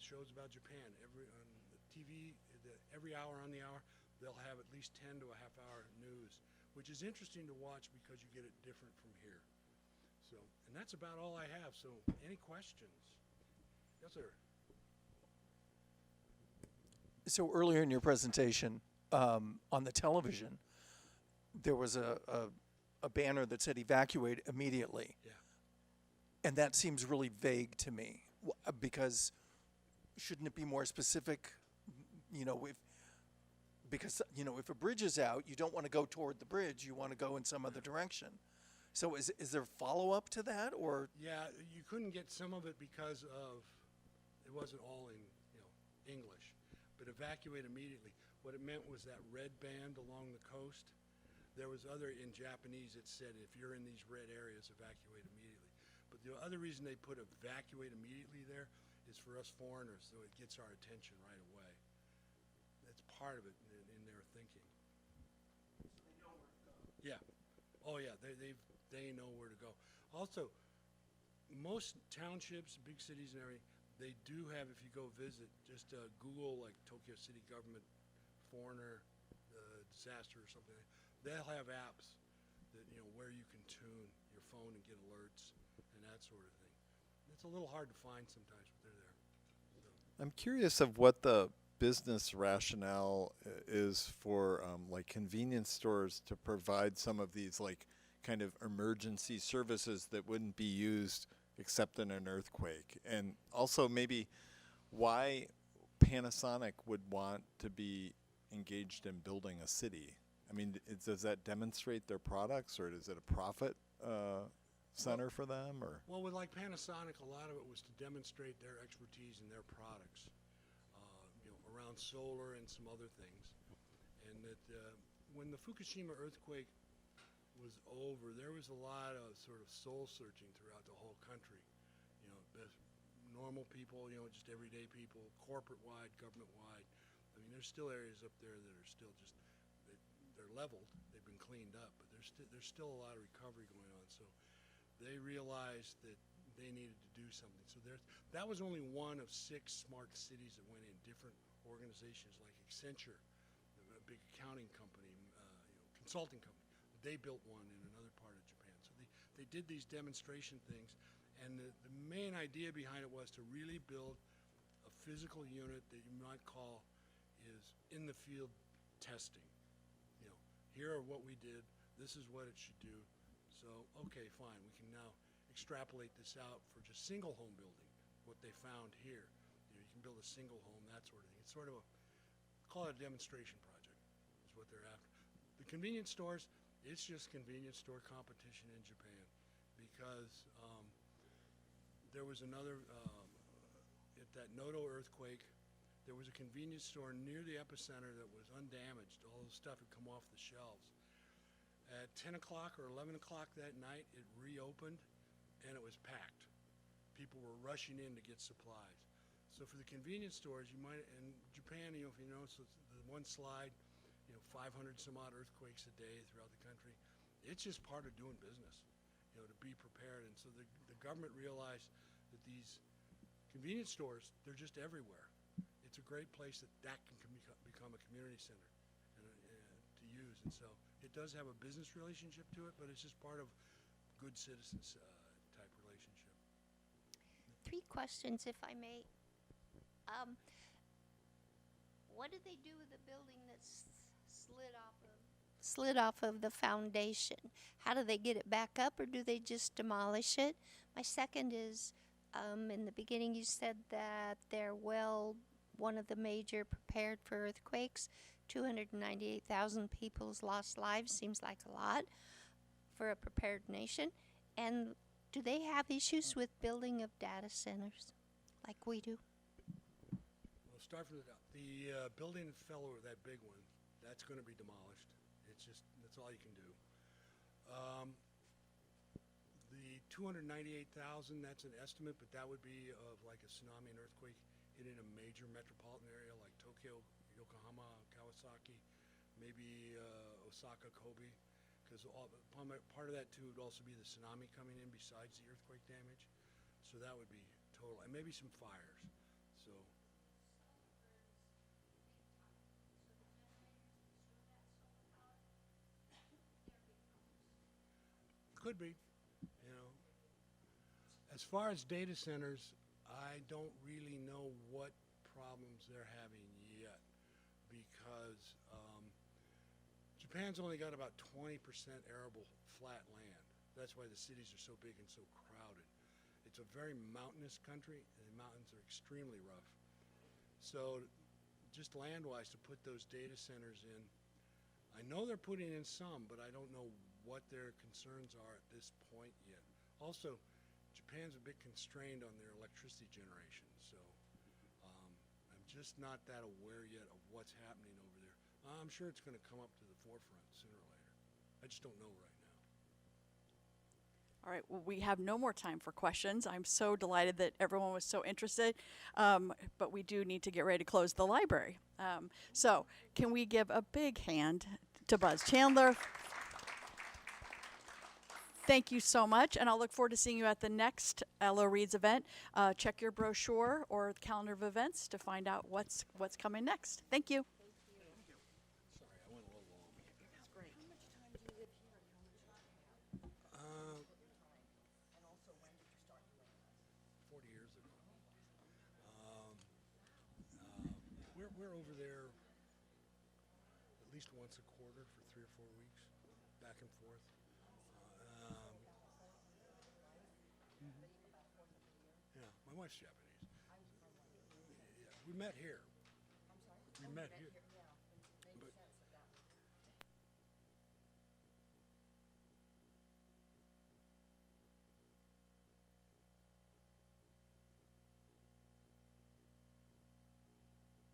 [SPEAKER 2] shows about Japan. On the TV, every hour on the hour, they'll have at least 10 to a half hour news, which is interesting to watch because you get it different from here. So, and that's about all I have. So, any questions? Yes, sir.
[SPEAKER 8] So earlier in your presentation, on the television, there was a banner that said evacuate immediately.
[SPEAKER 2] Yeah.
[SPEAKER 8] And that seems really vague to me, because shouldn't it be more specific? You know, because if a bridge is out, you don't want to go toward the bridge, you want to go in some other direction. So is there follow-up to that, or?
[SPEAKER 2] Yeah, you couldn't get some of it because it wasn't all in English. But evacuate immediately. What it meant was that red band along the coast. There was other in Japanese that said, if you're in these red areas, evacuate immediately. But the other reason they put evacuate immediately there is for us foreigners, so it gets our attention right away. That's part of it in their thinking. So they know where to go. Yeah. Oh yeah, they know where to go. Also, most townships, big cities and everything, they do have, if you go visit, just Google like Tokyo City Government Foreigner Disaster or something. They'll have apps that, you know, where you can tune your phone and get alerts and that sort of thing. It's a little hard to find sometimes, but they're there. So.
[SPEAKER 9] I'm curious of what the business rationale is for like convenience stores to provide some of these like kind of emergency services that wouldn't be used except in an earthquake, and also maybe why Panasonic would want to be engaged in building a city. I mean, does that demonstrate their products, or is it a profit center for them? Or
[SPEAKER 2] well, with like Panasonic, a lot of it was to demonstrate their expertise in their products, you know, around solar and some other things. And that when the Fukushima earthquake was over, there was a lot of sort of soul searching throughout the whole country. You know, normal people, you know, just everyday people, corporate-wide, government-wide. I mean, there's still areas up there that are still just, they're leveled, they've been cleaned up, but there's still a lot of recovery going on. So they realized that they needed to do something. So that was only one of 6 smart cities that went in, different organizations like Accenture, a big accounting company, you know, consulting company. They built one in another part of Japan. So they did these demonstration things, and the main idea behind it was to really build a physical unit that you might call is in the field testing. You know, here are what we did, this is what it should do. So, okay, fine, we can now extrapolate this out for just single home building, what they found here. You know, you can build a single home, that sort of thing. It's sort of call it a demonstration project, is what they're after. The convenience stores, it's just convenience store competition in Japan, because there was another, at that Noto earthquake, there was a convenience store near the epicenter that was undamaged. All the stuff had come off the shelves. At 10 o'clock or 11 o'clock that night, it reopened, and it was packed. People were rushing in to get supplies. So for the convenience stores, you might, in Japan, you know, if you notice the one slide, you know, 500 some odd earthquakes a day throughout the country. It's just part of doing business, you know, to be prepared. And so the government realized that these convenience stores, they're just everywhere. It's a great place that can become a community center and to use. And so it does have a business relationship to it, but it's just part of good citizens type relationship.
[SPEAKER 10] 3 questions, if I may. What did they do with the building that's slid off of the foundation? How do they get it back up, or do they just demolish it? My second is, in the beginning you said that they're one of the major prepared for earthquakes. 298,000 people's lost lives seems like a lot for a prepared nation. And do they have issues with building of data centers like we do?
[SPEAKER 2] We'll start from the building that fell over, that big one, that's going to be demolished. It's just, that's all you can do. The 298,000, that's an estimate, but that would be of like a tsunami and earthquake hitting a major metropolitan area like Tokyo, Yokohama, Kawasaki, maybe Osaka, Kobe, because part of that too would also be the tsunami coming in besides the earthquake damage. So that would be total, and maybe some fires. So. Could be, you know. As far as data centers, I don't really know what problems they're having yet, because Japan's only got about 20% arable flat land. That's why the cities are so big and so crowded. It's a very mountainous country, and the mountains are extremely rough. So just land-wise, to put those data centers in, I know they're putting in some, but I don't know what their concerns are at this point yet. Also, Japan's a bit constrained on their electricity generation, so I'm just not that aware yet of what's happening over there. I'm sure it's going to come up to the forefront sooner or later. I just don't know right now.
[SPEAKER 1] All right, well, we have no more time for questions. I'm so delighted that everyone was so interested, but we do need to get ready to close the library. So can we give a big hand to Buzz Chandler Thank you so much, and I'll look forward to seeing you at the next LO Reads event. Check your brochure or the calendar of events to find out what's coming next. Thank you.
[SPEAKER 2] Sorry, I went a little long.
[SPEAKER 1] That's great.
[SPEAKER 2] How much time do you live here? And also, when did you start doing this? 40 years ago. We're over there at least once a quarter for 3 or 4 weeks, back and forth. Yeah, my wife's Japanese. Yeah, we met here. We met here.